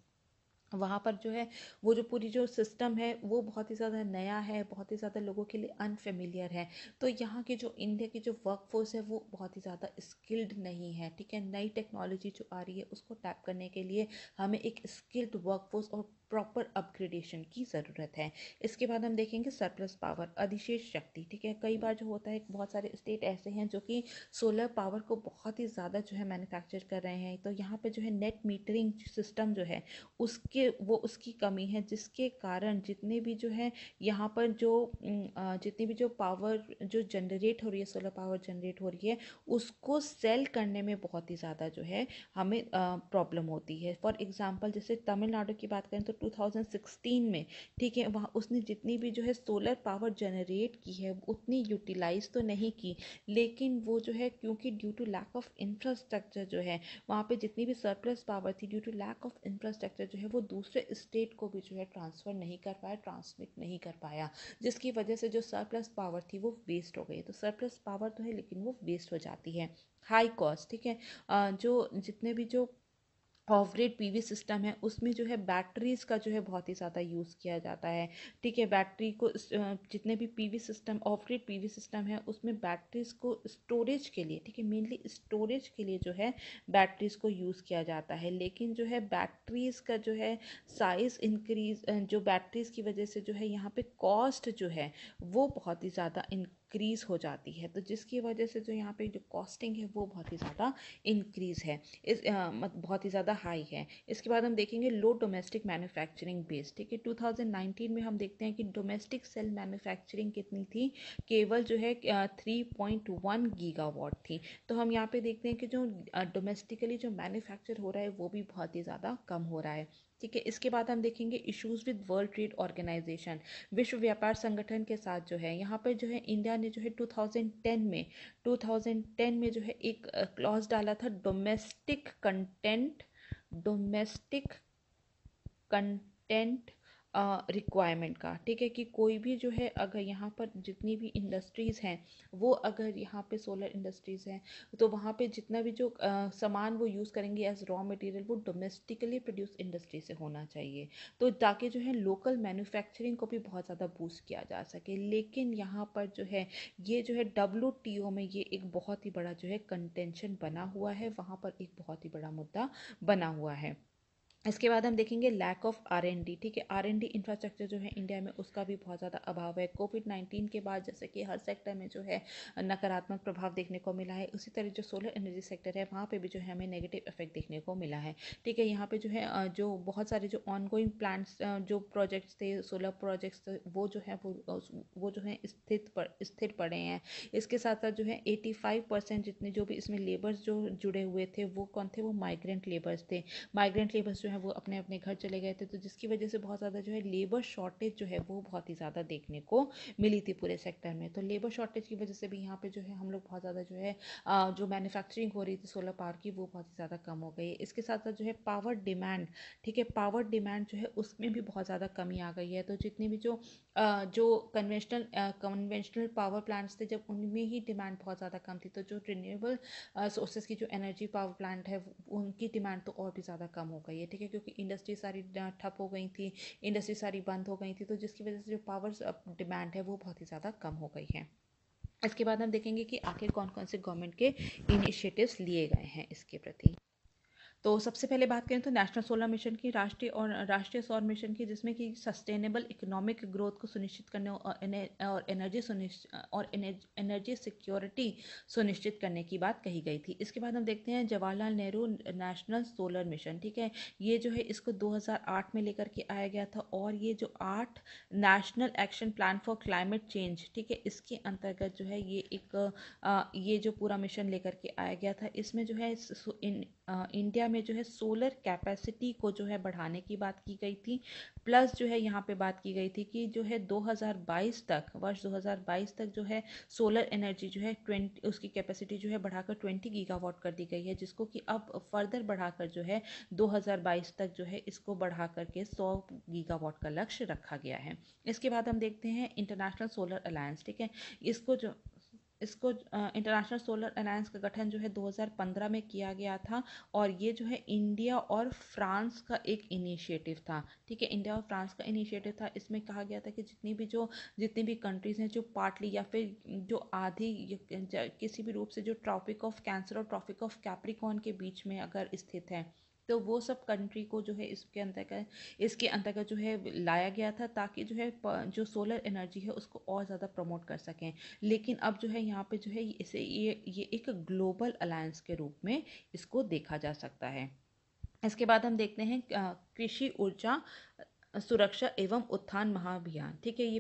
वहाँ पर जो है वो जो पूरी जो सिस्टम है वो बहुत ही ज़्यादा नया है, बहुत ही ज़्यादा लोगों के लिए अनफेमिलियर है। तो यहाँ की जो इंडिया की जो वर्कफोर्स है वो बहुत ही ज़्यादा स्किल्ड नहीं है। ठीक है, नई टेक्नोलॉजी जो आ रही है उसको टैप करने के लिए हमें एक स्किल्ड वर्कफोर्स और प्रॉपर अपग्रेडेशन की ज़रूरत है। इसके बाद हम देखेंगे सरप्लस पावर, अधिशेष शक्ति। ठीक है, कई बार जो होता है बहुत सारे स्टेट ऐसे हैं जो कि सोलर पावर को बहुत ही ज़्यादा जो है मैन्युफैक्चर कर रहे हैं। तो यहाँ पे जो है नेट मीटरिंग सिस्टम जो है उसकी कमी है, जिसके कारण जितने भी जो है यहाँ पर जो जितनी भी जो पावर जो जनरेट हो रही है, सोलर पावर जनरेट हो रही है, उसको सेल करने में बहुत ही ज़्यादा जो है हमें प्रॉब्लम होती है। फॉर एग्जांपल जैसे तमिलनाडु की बात करें तो 2016 में, ठीक है, वहाँ उसने जितनी भी जो है सोलर पावर जनरेट की है उतनी यूटिलाइज तो नहीं की, लेकिन वो जो है क्योंकि due to lack of infrastructure जो है वहाँ पे जितनी भी सरप्लस पावर थी, due to lack of infrastructure जो है वो दूसरे स्टेट को भी जो है ट्रांसफ़र नहीं कर पाया, ट्रांसमिट नहीं कर पाया, जिसकी वजह से जो सरप्लस पावर थी वो वेस्ट हो गई। तो सरप्लस पावर तो है लेकिन वो वेस्ट हो जाती है। हाई कॉस्ट, ठीक है, जो जितने भी जो ऑफ ग्रिड पीवी सिस्टम है उसमें जो है बैटरीज का जो है बहुत ही ज़्यादा यूज़ किया जाता है। ठीक है, बैटरी को जितने भी PV system of grid PV system है उसमें बैटरीज को स्टोरेज के लिए, ठीक है, मेनली स्टोरेज के लिए जो है बैटरीज को यूज़ किया जाता है। लेकिन जो है बैटरीज का जो है साइज़ इंक्रीज, जो बैटरीज की वजह से जो है यहाँ पे कॉस्ट जो है वो बहुत ही ज़्यादा इंक्रीज हो जाती है। तो जिसकी वजह से जो यहाँ पे जो कॉस्टिंग है वो बहुत ही ज़्यादा इंक्रीज है, बहुत ही ज़्यादा हाई है। इसके बाद हम देखेंगे लो डोमेस्टिक मैन्युफैक्चरिंग बेस। ठीक है, 2019 में हम देखते हैं कि डोमेस्टिक सेल मैन्युफैक्चरिंग कितनी थी, केवल जो है 3.1 गीगावाट थी। तो हम यहाँ पे देखते हैं कि जो डोमेस्टिकली जो मैन्युफैक्चर हो रहा है वो भी बहुत ही ज़्यादा कम हो रहा है। ठीक है, इसके बाद हम देखेंगे issues with World Trade Organization, विश्व व्यापार संगठन के साथ जो है यहाँ पर जो है इंडिया ने जो है 2010 में जो है एक क्लॉज डाला था डोमेस्टिक कंटेंट रिक्वायरमेंट का। ठीक है, कि कोई भी जो है अगर यहाँ पर जितनी भी इंडस्ट्रीज़ हैं वो अगर यहाँ पे सोलर इंडस्ट्रीज़ हैं तो वहाँ पे जितना भी जो सामान वो यूज़ करेंगे एज रॉ मटेरियल वो डोमेस्टिकली प्रोड्यूस इंडस्ट्री से होना चाहिए, तो ताकि जो है लोकल मैन्युफैक्चरिंग को भी बहुत ज़्यादा बूस्ट किया जा सके। लेकिन यहाँ पर जो है ये जो है WTO में ये एक बहुत ही बड़ा जो है कंटेंशन बना हुआ है, वहाँ पर एक बहुत ही बड़ा मुद्दा बना हुआ है। इसके बाद हम देखेंगे लैक ऑफ R&D। ठीक है, R&D इंफ्रास्ट्रक्चर जो है इंडिया में उसका भी बहुत ज़्यादा अभाव है। कोविड-19 के बाद जैसे कि हर सेक्टर में जो है नकारात्मक प्रभाव देखने को मिला है, उसी तरह जो सोलर एनर्जी सेक्टर है वहाँ पे भी जो है हमें नेगेटिव इफेक्ट देखने को मिला है। ठीक है, यहाँ पे जो है जो बहुत सारे जो ऑनगोइंग प्लांट्स जो प्रोजेक्ट्स थे, सोलर प्रोजेक्ट्स वो जो है वो जो है स्थिर पड़े हैं। इसके साथ साथ जो है 85% जितने जो भी इसमें लेबर्स जो जुड़े हुए थे वो कौन थे, वो माइग्रेंट लेबर्स थे। माइग्रेंट लेबर्स जो है वो अपने अपने घर चले गए थे, तो जिसकी वजह से बहुत ज़्यादा जो है लेबर शॉर्टेज जो है वो बहुत ही ज़्यादा देखने को मिली थी पूरे सेक्टर में। तो लेबर शॉर्टेज की वजह से भी यहाँ पे जो है हम लोग बहुत ज़्यादा जो है जो मैन्युफैक्चरिंग हो रही थी सोलर पावर की वो बहुत ही ज़्यादा कम हो गई है। इसके साथ साथ जो है पावर डिमांड, ठीक है, पावर डिमांड जो है उसमें भी बहुत ज़्यादा कमी आ गई है। तो जितने भी जो कन्वेंशनल पावर प्लांट्स थे जब उनमें ही डिमांड बहुत ज़्यादा कम थी, तो जो रिन्यूएबल सोर्सेज की जो एनर्जी पावर प्लांट है उनकी डिमांड तो और भी ज़्यादा कम हो गई है। ठीक है, क्योंकि इंडस्ट्री सारी ठप हो गई थी, इंडस्ट्री सारी बंद हो गई थी, तो जिसकी वजह से जो पावर डिमांड है वो बहुत ही ज़्यादा कम हो गई है। इसके बाद हम देखेंगे कि आखिर कौन कौन से गवर्नमेंट के इनिशिएटिव्स लिए गए हैं इसके प्रति। तो सबसे पहले बात करें तो नेशनल सोलर मिशन की, राष्ट्रीय सौर मिशन की, जिसमें कि सस्टेनेबल इकोनॉमिक ग्रोथ को सुनिश्चित करने और एनर्जी सिक्योरिटी सुनिश्चित करने की बात कही गई थी। इसके बाद हम देखते हैं Jawaharlal Nehru national solar mission, ठीक है। ये जो है इसको 2008 में लेकर के आया गया था, और ये जो 8 national action plan for climate change, ठीक है, इसके अंतर्गत जो है ये जो पूरा मिशन लेकर के आया गया था, इसमें जो है इंडिया में जो है सोलर कैपेसिटी को जो है बढ़ाने की बात की गई थी। प्लस जो है यहाँ पे बात की गई थी कि जो है 2022 तक, वर्ष 2022 तक जो है सोलर एनर्जी जो है 20, उसकी कैपेसिटी जो है बढ़ाकर 20 गीगावाट कर दी गई है, जिसको कि अब फर्दर बढ़ाकर जो है 2022 तक जो है इसको बढ़ा करके 100 गीगावाट का लक्ष्य रखा गया है। इसके बाद हम देखते हैं इंटरनेशनल सोलर अलायंस, ठीक है। इसको इंटरनेशनल सोलर अलायंस का गठन जो है 2015 में किया गया था, और ये जो है इंडिया और फ्रांस का एक इनिशिएटिव था, ठीक है। इंडिया और फ्रांस का इनिशिएटिव था। इसमें कहा गया था कि जितनी भी कंट्रीज़ हैं जो पार्टली या फिर जो आधी किसी भी रूप से जो ट्रॉपिक ऑफ कैंसर और ट्रॉपिक ऑफ कैप्रिकॉर्न के बीच में अगर स्थित है, तो वो सब कंट्री को जो है इसके अंतर्गत जो है लाया गया था, ताकि जो है जो सोलर एनर्जी है उसको और ज़्यादा प्रमोट कर सकें। लेकिन अब जो है यहाँ पे जो है ये एक ग्लोबल अलायंस के रूप में इसको देखा जा सकता है। इसके बाद हम देखते हैं कृषि ऊर्जा सुरक्षा एवं उत्थान महाअभियान, ठीक है। ये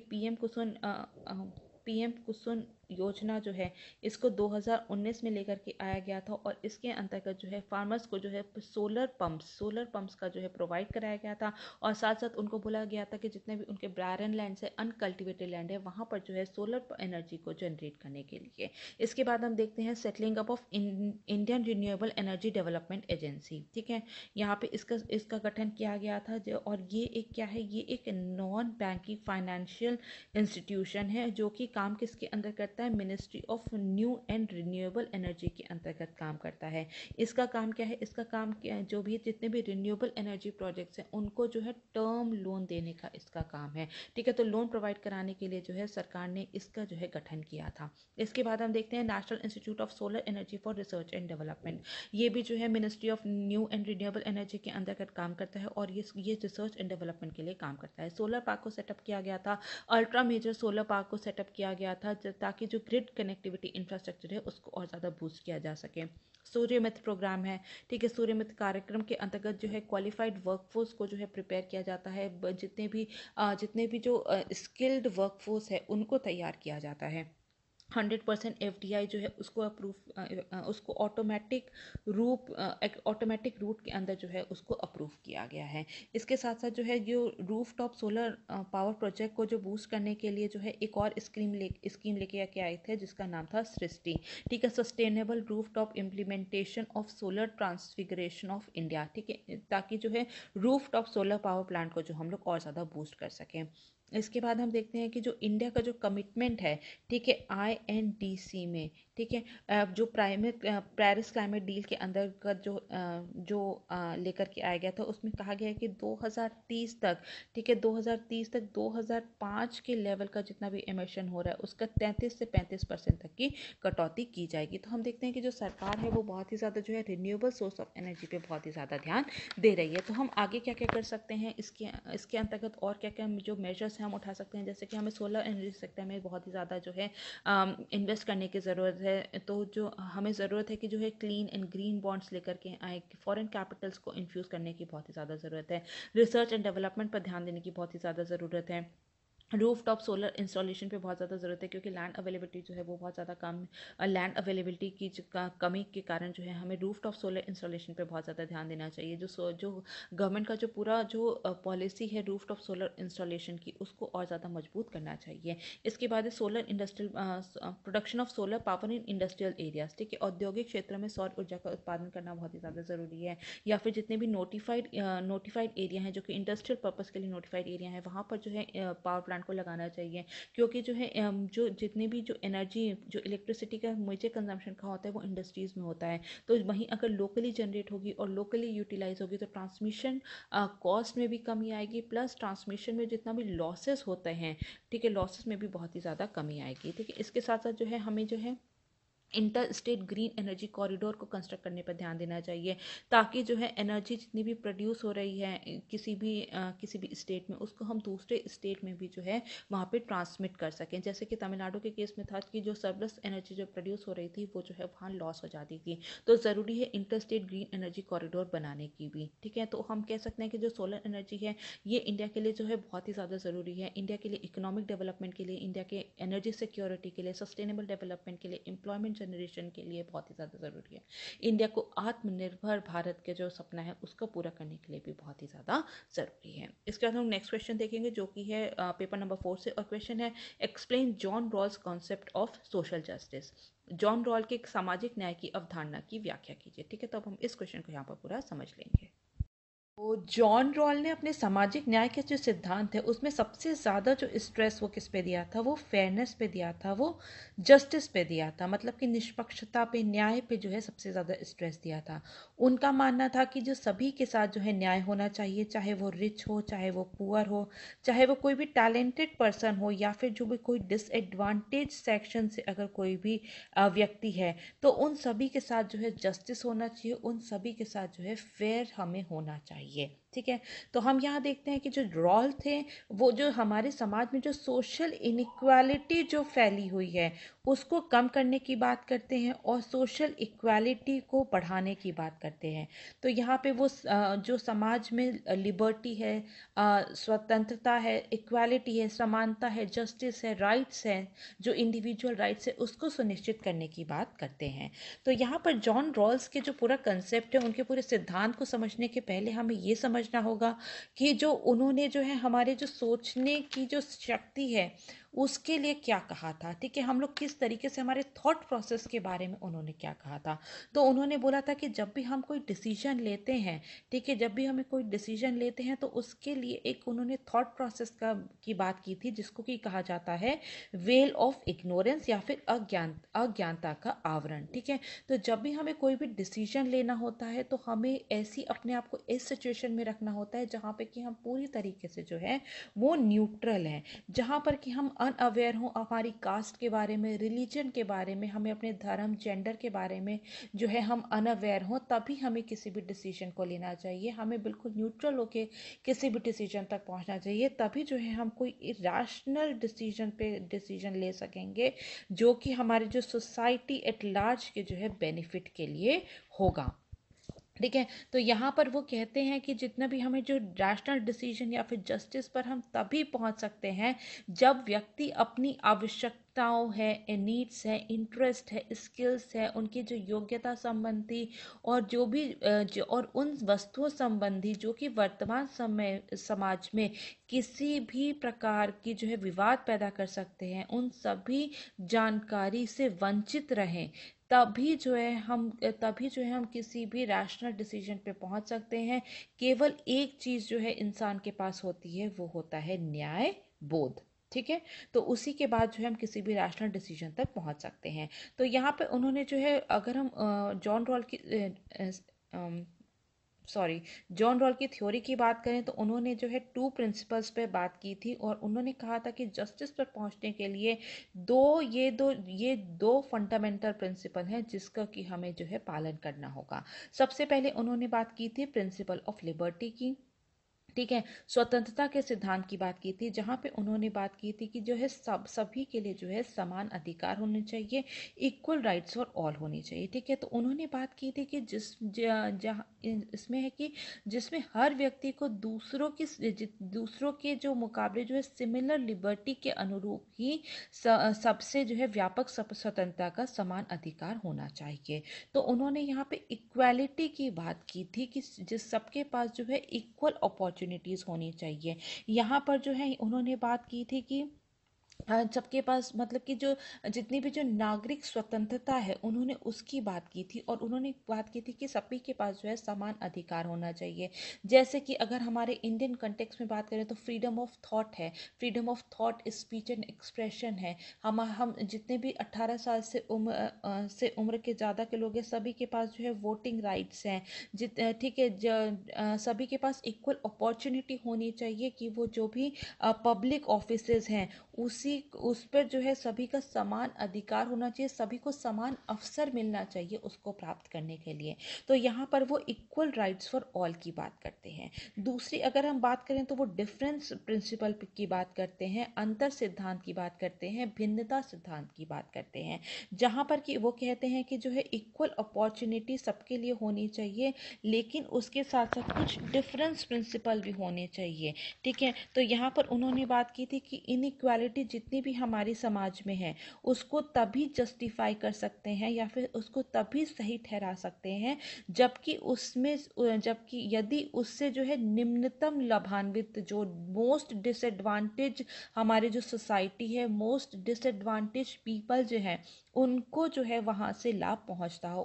पीएम कुसुम योजना जो है इसको 2019 में लेकर के आया गया था, और इसके अंतर्गत जो है फार्मर्स को जो है सोलर पंप्स का जो है प्रोवाइड कराया गया था, और साथ साथ उनको बोला गया था कि जितने भी उनके बैरन लैंड है, अनकल्टिवेटेड लैंड है, वहाँ पर जो है सोलर एनर्जी को जनरेट करने के लिए। इसके बाद हम देखते हैं settling up of Indian renewable energy development agency, ठीक है। यहाँ पे इसका गठन किया गया था, और ये एक क्या है, ये एक नॉन बैंकिंग फाइनेंशियल इंस्टीट्यूशन है, जो कि काम किसके अंदर करता है, ministry of new and renewable energy के अंतर्गत काम करता है। इसका काम क्या है, इसका काम क्या है, जो भी जितने भी रिन्यूएबल एनर्जी प्रोजेक्ट्स हैं उनको जो है टर्म लोन देने का इसका काम है, ठीक है। तो लोन प्रोवाइड कराने के लिए जो है सरकार ने इसका जो है गठन किया था। इसके बाद हम देखते हैं national institute of solar energy for research and development. ये भी जो है ministry of new and renewable energy के अंतर्गत काम करता है, और ये रिसर्च एंड डेवलपमेंट के लिए काम करता है। सोलर पार्क को सेटअप किया गया था, अल्ट्रा मेजर सोलर पार्क को सेटअप किया गया था, ताकि जो ग्रिड कनेक्टिविटी इंफ्रास्ट्रक्चर है उसको और ज़्यादा बूस्ट किया जा सके। सूर्यमित्र प्रोग्राम है, ठीक है। सूर्यमित्र कार्यक्रम के अंतर्गत जो है क्वालिफाइड वर्कफोर्स को जो है प्रिपेयर किया जाता है, जितने भी जो स्किल्ड वर्कफोर्स है उनको तैयार किया जाता है। 100% FDI जो है उसको ऑटोमेटिक रूट के अंदर जो है उसको अप्रूव किया गया है। इसके साथ साथ जो है जो roof top solar power project को जो बूस्ट करने के लिए जो है एक और स्कीम लेके आए थे, जिसका नाम था सृष्टि, ठीक है। Sustainable roof top implementation of solar transfiguration of India, ठीक है, ताकि जो है roof top solar power plant को जो हम लोग और ज़्यादा बूस्ट कर सकें। इसके बाद हम देखते हैं कि जो इंडिया का जो कमिटमेंट है, ठीक है, INDC में, ठीक है, जो पेरिस क्लाइमेट डील के अंतर्गत लेकर के आया गया था, उसमें कहा गया है कि 2030 तक, ठीक है, 2030 तक 2005 के लेवल का जितना भी एमिशन हो रहा है उसका 33 से 35% तक की कटौती की जाएगी। तो हम देखते हैं कि जो सरकार है वो बहुत ही ज़्यादा जो है रिन्यूएबल सोर्स ऑफ एनर्जी पे बहुत ही ज़्यादा ध्यान दे रही है। तो हम आगे क्या क्या कर सकते हैं इसके अंतर्गत, और क्या क्या जो मेजर्स हम उठा सकते हैं, जैसे कि हमें सोलर एनर्जी सेक्टर में बहुत ही ज़्यादा जो है इन्वेस्ट करने की ज़रूरत है। तो जो हमें ज़रूरत है कि जो है क्लीन एंड ग्रीन बॉन्ड्स लेकर के आए, फॉरेन कैपिटल्स को इन्फ्यूज़ करने की बहुत ही ज़्यादा ज़रूरत है। रिसर्च एंड डेवलपमेंट पर ध्यान देने की बहुत ही ज़्यादा ज़रूरत है। रूफ टॉप सोलर इंस्टॉलेशन पे बहुत ज़्यादा ज़रूरत है, क्योंकि लैंड अवेलेबिलिटी जो है वो बहुत ज़्यादा कम, लैंड अवेलेबिलिटी की कमी के कारण जो है हमें रूफ टॉप सोलर इंस्टॉलेशन पे बहुत ज़्यादा ध्यान देना चाहिए। जो गवर्नमेंट का जो पूरा जो पॉलिसी है रूफ टॉप सोलर इंस्टॉलेशन की, उसको और ज़्यादा मजबूत करना चाहिए। इसके बाद है solar industrial production of solar power in industrial areas, ठीक है। औद्योगिक क्षेत्र में सौर ऊर्जा का उत्पादन करना बहुत ही ज़्यादा ज़रूरी है, या फिर जितने भी नोटिफाइड एरिया हैं, जो कि इंडस्ट्रियल पर्पज़ के लिए नोटिफाइड एरिया है, वहाँ पर जो है पावर प्लांट को लगाना चाहिए। क्योंकि जो है जो जितने भी जो एनर्जी, जो इलेक्ट्रिसिटी का मेजर कंजम्पशन का होता है वो इंडस्ट्रीज़ में होता है। तो वहीं अगर लोकली जनरेट होगी और लोकली यूटिलाइज होगी तो ट्रांसमिशन कॉस्ट में भी कमी आएगी, प्लस ट्रांसमिशन में जितना भी लॉसेस होते हैं, ठीक है, लॉसेस में भी बहुत ही ज़्यादा कमी आएगी, ठीक है। इसके साथ साथ जो है हमें जो है inter state green energy corridor को कंस्ट्रक्ट करने पर ध्यान देना चाहिए, ताकि जो है एनर्जी जितनी भी प्रोड्यूस हो रही है किसी भी स्टेट में, उसको हम दूसरे स्टेट में भी जो है वहाँ पे ट्रांसमिट कर सकें। जैसे कि तमिलनाडु के केस में था कि जो सरप्लस एनर्जी जो प्रोड्यूस हो रही थी वो जो है वहाँ लॉस हो जाती थी। तो ज़रूरी है inter state green energy corridor बनाने की भी। ठीक है, तो हम कह सकते हैं कि जो सोलर एनर्जी है ये इंडिया के लिए जो है बहुत ही ज़्यादा ज़रूरी है। इंडिया के लिए इकोनॉमिक डेवलपमेंट के लिए, इंडिया के एनर्जी सिक्योरिटी के लिए, सस्टेनेबल डेवलपमेंट के लिए, एम्प्लॉयमेंट जनरेशन के लिए बहुत ही ज़्यादा ज़रूरी है। इंडिया को आत्मनिर्भर भारत के जो सपना है उसको पूरा करने के लिए भी बहुत ही ज़्यादा ज़रूरी है। इसके बाद हम नेक्स्ट क्वेश्चन देखेंगे जो कि है पेपर नंबर 4 से, और क्वेश्चन है explain John Rawls concept of social justice. John Rawl के सामाजिक न्याय की अवधारणा की व्याख्या कीजिए। ठीक है, तो अब हम इस क्वेश्चन को यहाँ पर पूरा समझ लेंगे। तो जॉन रॉल ने अपने सामाजिक न्याय के जो सिद्धांत है उसमें सबसे ज़्यादा जो स्ट्रेस वो किस पे दिया था, वो फेयरनेस पे दिया था, वो जस्टिस पे दिया था, मतलब कि निष्पक्षता पे, न्याय पे जो है सबसे ज़्यादा स्ट्रेस दिया था। उनका मानना था कि जो सभी के साथ जो है न्याय होना चाहिए, चाहे वो रिच हो, चाहे वो पुअर हो, चाहे वो कोई भी टैलेंटेड पर्सन हो, या फिर जो भी कोई डिसएडवांटेज सेक्शन से अगर कोई भी व्यक्ति है, तो उन सभी के साथ जो है जस्टिस होना चाहिए, उन सभी के साथ जो है फेयर हमें होना चाहिए। ठीक है, तो हम यहाँ देखते हैं कि जो रॉल थे वो जो हमारे समाज में जो सोशल इनइक्वालिटी जो फैली हुई है उसको कम करने की बात करते हैं और सोशल इक्वालिटी को बढ़ाने की बात करते हैं। तो यहाँ पे वो जो समाज में लिबर्टी है, स्वतंत्रता है, इक्वालिटी है, समानता है, जस्टिस है, राइट्स है, जो इंडिविजुअल राइट्स है उसको सुनिश्चित करने की बात करते हैं। तो यहाँ पर जॉन रॉल्स के जो पूरा कंसेप्ट है, उनके पूरे सिद्धांत को समझने के पहले हमें ये समझना होगा कि जो उन्होंने जो है हमारे जो सोचने की जो शक्ति है उसके लिए क्या कहा था। ठीक है, हम लोग किस तरीके से, हमारे थॉट प्रोसेस के बारे में उन्होंने क्या कहा था। तो उन्होंने बोला था कि जब भी हम कोई डिसीजन लेते हैं, ठीक है, जब भी हमें कोई डिसीजन लेते हैं तो उसके लिए एक उन्होंने थॉट प्रोसेस की बात की थी, जिसको कि कहा जाता है वेल ऑफ इग्नोरेंस या फिर अज्ञानता का आवरण। ठीक है, तो जब भी हमें कोई भी डिसीजन लेना होता है तो हमें ऐसी अपने आप को इस सिचुएशन में रखना होता है जहाँ पे कि हम पूरी तरीके से जो है वो न्यूट्रल हैं, जहाँ पर कि हम अनअवेयर हों हमारी कास्ट के बारे में, रिलीजन के बारे में, हमें अपने धर्म, जेंडर के बारे में जो है हम अनअवेयर हों, तभी हमें किसी भी डिसीजन को लेना चाहिए। हमें बिल्कुल न्यूट्रल होके किसी भी डिसीजन तक पहुंचना चाहिए, तभी जो है हम कोई रैशनल डिसीजन ले सकेंगे जो कि हमारे जो सोसाइटी एट लार्ज के जो है बेनिफिट के लिए होगा। ठीक है, तो यहाँ पर वो कहते हैं कि जितना भी हमें जो रैशनल डिसीजन या फिर जस्टिस पर हम तभी पहुँच सकते हैं जब व्यक्ति अपनी आवश्यकताओं है, नीड्स है, इंटरेस्ट है, स्किल्स है, उनकी जो योग्यता संबंधी और जो भी और उन वस्तुओं संबंधी जो कि वर्तमान समय समाज में किसी भी प्रकार की जो है विवाद पैदा कर सकते हैं, उन सभी जानकारी से वंचित रहें, तभी जो है हम किसी भी रैशनल डिसीजन पे पहुंच सकते हैं। केवल एक चीज जो है इंसान के पास होती है, वो होता है न्याय बोध। ठीक है, तो उसी के बाद जो है हम किसी भी रैशनल डिसीजन तक पहुंच सकते हैं। तो यहाँ पे उन्होंने जो है, अगर हम जॉन रॉल की सॉरी जॉन रॉल की थ्योरी की बात करें तो उन्होंने जो है 2 प्रिंसिपल्स पे बात की थी, और उन्होंने कहा था कि जस्टिस पर पहुंचने के लिए ये दो फंडामेंटल प्रिंसिपल हैं जिसका कि हमें जो है पालन करना होगा। सबसे पहले उन्होंने बात की थी प्रिंसिपल ऑफ लिबर्टी की। ठीक है, स्वतंत्रता के सिद्धांत की बात की थी, जहां पे उन्होंने बात की थी कि जो है सभी के लिए जो है समान अधिकार होने चाहिए, इक्वल राइट्स फॉर ऑल होनी चाहिए। ठीक है, तो उन्होंने बात की थी कि जहाँ इसमें है कि जिसमें हर व्यक्ति को दूसरों के जो मुकाबले जो है सिमिलर लिबर्टी के अनुरूप ही सबसे जो है व्यापक स्वतंत्रता का समान अधिकार होना चाहिए। तो उन्होंने यहाँ पे इक्वालिटी की बात की थी कि जिस सबके पास जो है इक्वल अपॉर्चुनिटीज होनी चाहिए। यहाँ पर जो है उन्होंने बात की थी कि सबके पास, मतलब कि जो जितनी भी जो नागरिक स्वतंत्रता है उन्होंने उसकी बात की थी, और उन्होंने बात की थी कि सभी के पास जो है समान अधिकार होना चाहिए। जैसे कि अगर हमारे इंडियन कंटेक्स्ट में बात करें तो फ्रीडम ऑफ थॉट है, freedom of thought, speech and expression है। हम जितने भी 18 साल से उम्र के ज़्यादा के लोग हैं सभी के पास जो है वोटिंग राइट्स हैं। ठीक है, सभी के पास इक्वल अपॉर्चुनिटी होनी चाहिए कि वो जो भी पब्लिक ऑफिसेज हैं उसी उस पर जो है सभी का समान अधिकार होना चाहिए, सभी को समान अवसर मिलना चाहिए उसको प्राप्त करने के लिए। तो यहाँ पर वो इक्वल राइट्स फॉर ऑल की बात करते हैं। दूसरी अगर हम बात करें तो वो डिफरेंस प्रिंसिपल की बात करते हैं, अंतर सिद्धांत की बात करते हैं, भिन्नता सिद्धांत की बात करते हैं, जहाँ पर कि वो कहते हैं कि जो है इक्वल अपॉर्चुनिटी सबके लिए होनी चाहिए, लेकिन उसके साथ साथ कुछ डिफरेंस प्रिंसिपल भी होने चाहिए। ठीक है, तो यहाँ पर उन्होंने बात की थी कि इनइक्वालिटी जितनी भी हमारी समाज में है उसको तभी जस्टिफाई कर सकते हैं या फिर उसको तभी सही ठहरा सकते हैं जबकि यदि उससे जो है निम्नतम लाभान्वित जो मोस्ट डिसएडवांटेज हमारे जो सोसाइटी है, मोस्ट डिसएडवांटेज पीपल जो है उनको जो है वहाँ से लाभ पहुँचता हो,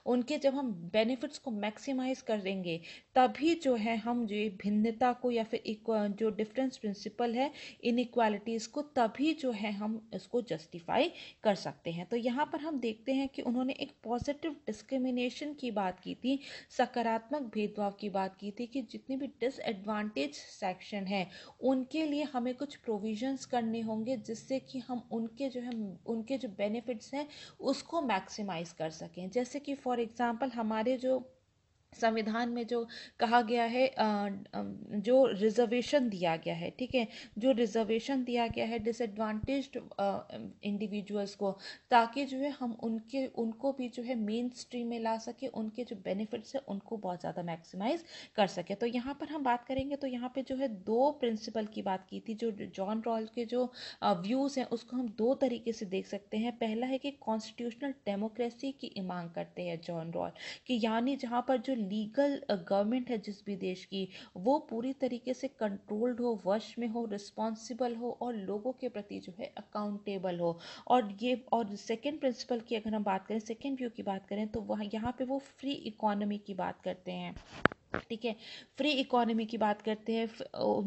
उनके जब हम बेनिफिट्स को मैक्सिमाइज करेंगे तभी जो है हम जो भिन्नता को या फिर एक जो डिफरेंस प्रिंसिपल है इनइक्वालिटीज़ को तभी जो है हम इसको जस्टिफाई कर सकते हैं। तो यहाँ पर हम देखते हैं कि उन्होंने एक पॉजिटिव डिस्क्रिमिनेशन की बात की थी, सकारात्मक भेदभाव की बात की थी कि जितने भी डिसएडवांटेज सेक्शन है उनके लिए हमें कुछ प्रोविजंस करने होंगे जिससे कि हम उनके जो बेनिफिट्स हैं उसको मैक्सिमाइज कर सकें। जैसे कि फॉर एग्जांपल हमारे जो संविधान में जो कहा गया है, जो रिजर्वेशन दिया गया है, ठीक है, जो रिजर्वेशन दिया गया है डिसएडवांटेज्ड इंडिविजुअल्स को, ताकि जो है हम उनको भी जो है मेन स्ट्रीम में ला सके, उनके जो बेनिफिट्स है उनको बहुत ज़्यादा मैक्सिमाइज कर सके। तो यहाँ पर हम बात करेंगे तो यहाँ पे जो है दो प्रिंसिपल की बात की थी, जो जॉन रॉल के जो व्यूज़ हैं उसको हम दो तरीके से देख सकते हैं। पहला है कि कॉन्स्टिट्यूशनल डेमोक्रेसी की मांग करते हैं जॉन रॉल, कि यानी जहाँ पर जो लीगल गवर्नमेंट है जिस भी देश की वो पूरी तरीके से कंट्रोल्ड हो, वश में हो, रिस्पॉन्सिबल हो और लोगों के प्रति जो है अकाउंटेबल हो। और सेकेंड प्रिंसिपल की अगर हम बात करें, सेकेंड व्यू की बात करें तो वहाँ यहाँ पे वो फ्री इकोनॉमी की बात करते हैं। ठीक है, फ्री इकोनॉमी की बात करते हैं,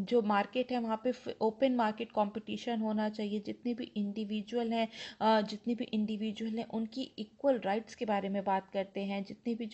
जो मार्केट है वहाँ पे ओपन मार्केट कंपटीशन होना चाहिए, जितने भी इंडिविजुअल हैं उनकी इक्वल राइट्स के बारे में बात करते हैं, जितने भी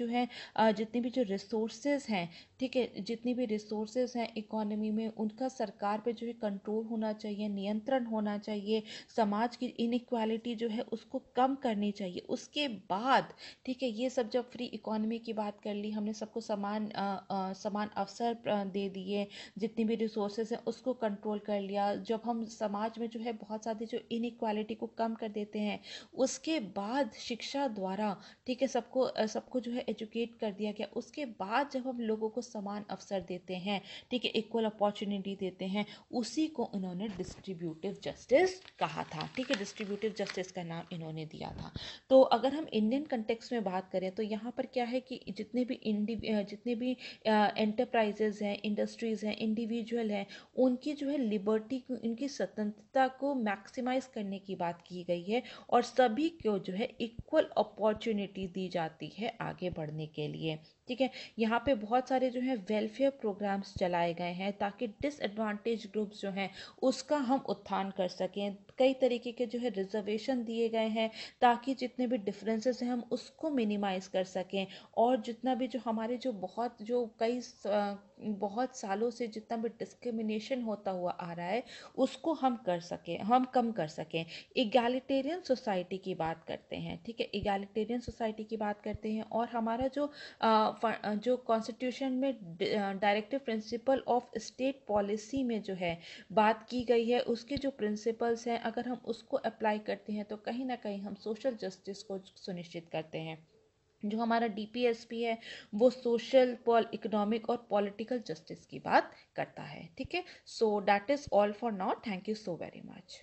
जो रिसोर्सेज हैं, ठीक है, जितनी भी रिसोर्सेज हैं इकोनॉमी में उनका सरकार पे जो है कंट्रोल होना चाहिए, नियंत्रण होना चाहिए, समाज की इनइक्वालिटी जो है उसको कम करनी चाहिए। उसके बाद ठीक है, ये सब जब फ्री इकोनॉमी की बात कर ली, हमने सबको समान अवसर दे दिए, जितनी भी रिसोर्सेज हैं उसको कंट्रोल कर लिया, जब हम समाज में जो है बहुत सारी जो इनइक्वालिटी को कम कर देते हैं, उसके बाद शिक्षा द्वारा ठीक है सबको जो है एजुकेट कर दिया गया, उसके बाद जब हम लोगों को समान अवसर देते हैं, ठीक है, इक्वल अपॉर्चुनिटी देते हैं, उसी को इन्होंने डिस्ट्रीब्यूटिव जस्टिस कहा था। ठीक है, डिस्ट्रीब्यूटिव जस्टिस का नाम इन्होंने दिया था। तो अगर हम इंडियन कंटेक्स्ट में बात करें तो यहाँ पर क्या है कि जितने भी एंटरप्राइजेज हैं, इंडस्ट्रीज़ हैं, इंडिविजुअल हैं, उनकी जो है लिबर्टी को, इनकी स्वतंत्रता को मैक्सिमाइज करने की बात की गई है और सभी को जो है इक्वल अपॉर्चुनिटी दी जाती है आगे बढ़ने के लिए। ठीक है, यहाँ पे बहुत सारे जो है वेलफेयर प्रोग्राम्स चलाए गए हैं ताकि डिसएडवांटेज ग्रुप्स जो हैं उसका हम उत्थान कर सकें। कई तरीके के जो है रिजर्वेशन दिए गए हैं ताकि जितने भी डिफरेंसेस हैं हम उसको मिनिमाइज कर सकें, और जितना भी जो हमारे बहुत सालों से जितना भी डिस्क्रिमिनेशन होता हुआ आ रहा है उसको हम कम कर सकें। इगैलिटेरियन सोसाइटी की बात करते हैं। ठीक है, इगैलिटेरियन सोसाइटी की बात करते हैं और हमारा जो कॉन्स्टिट्यूशन में directive principle of state policy में जो है बात की गई है, उसके जो प्रिंसिपल्स हैं अगर हम उसको अप्लाई करते हैं तो कहीं ना कहीं हम सोशल जस्टिस को सुनिश्चित करते हैं। जो हमारा DPSP है वो सोशल, इकोनॉमिक और पॉलिटिकल जस्टिस की बात करता है। ठीक है, so that is all for now, thank you so very much.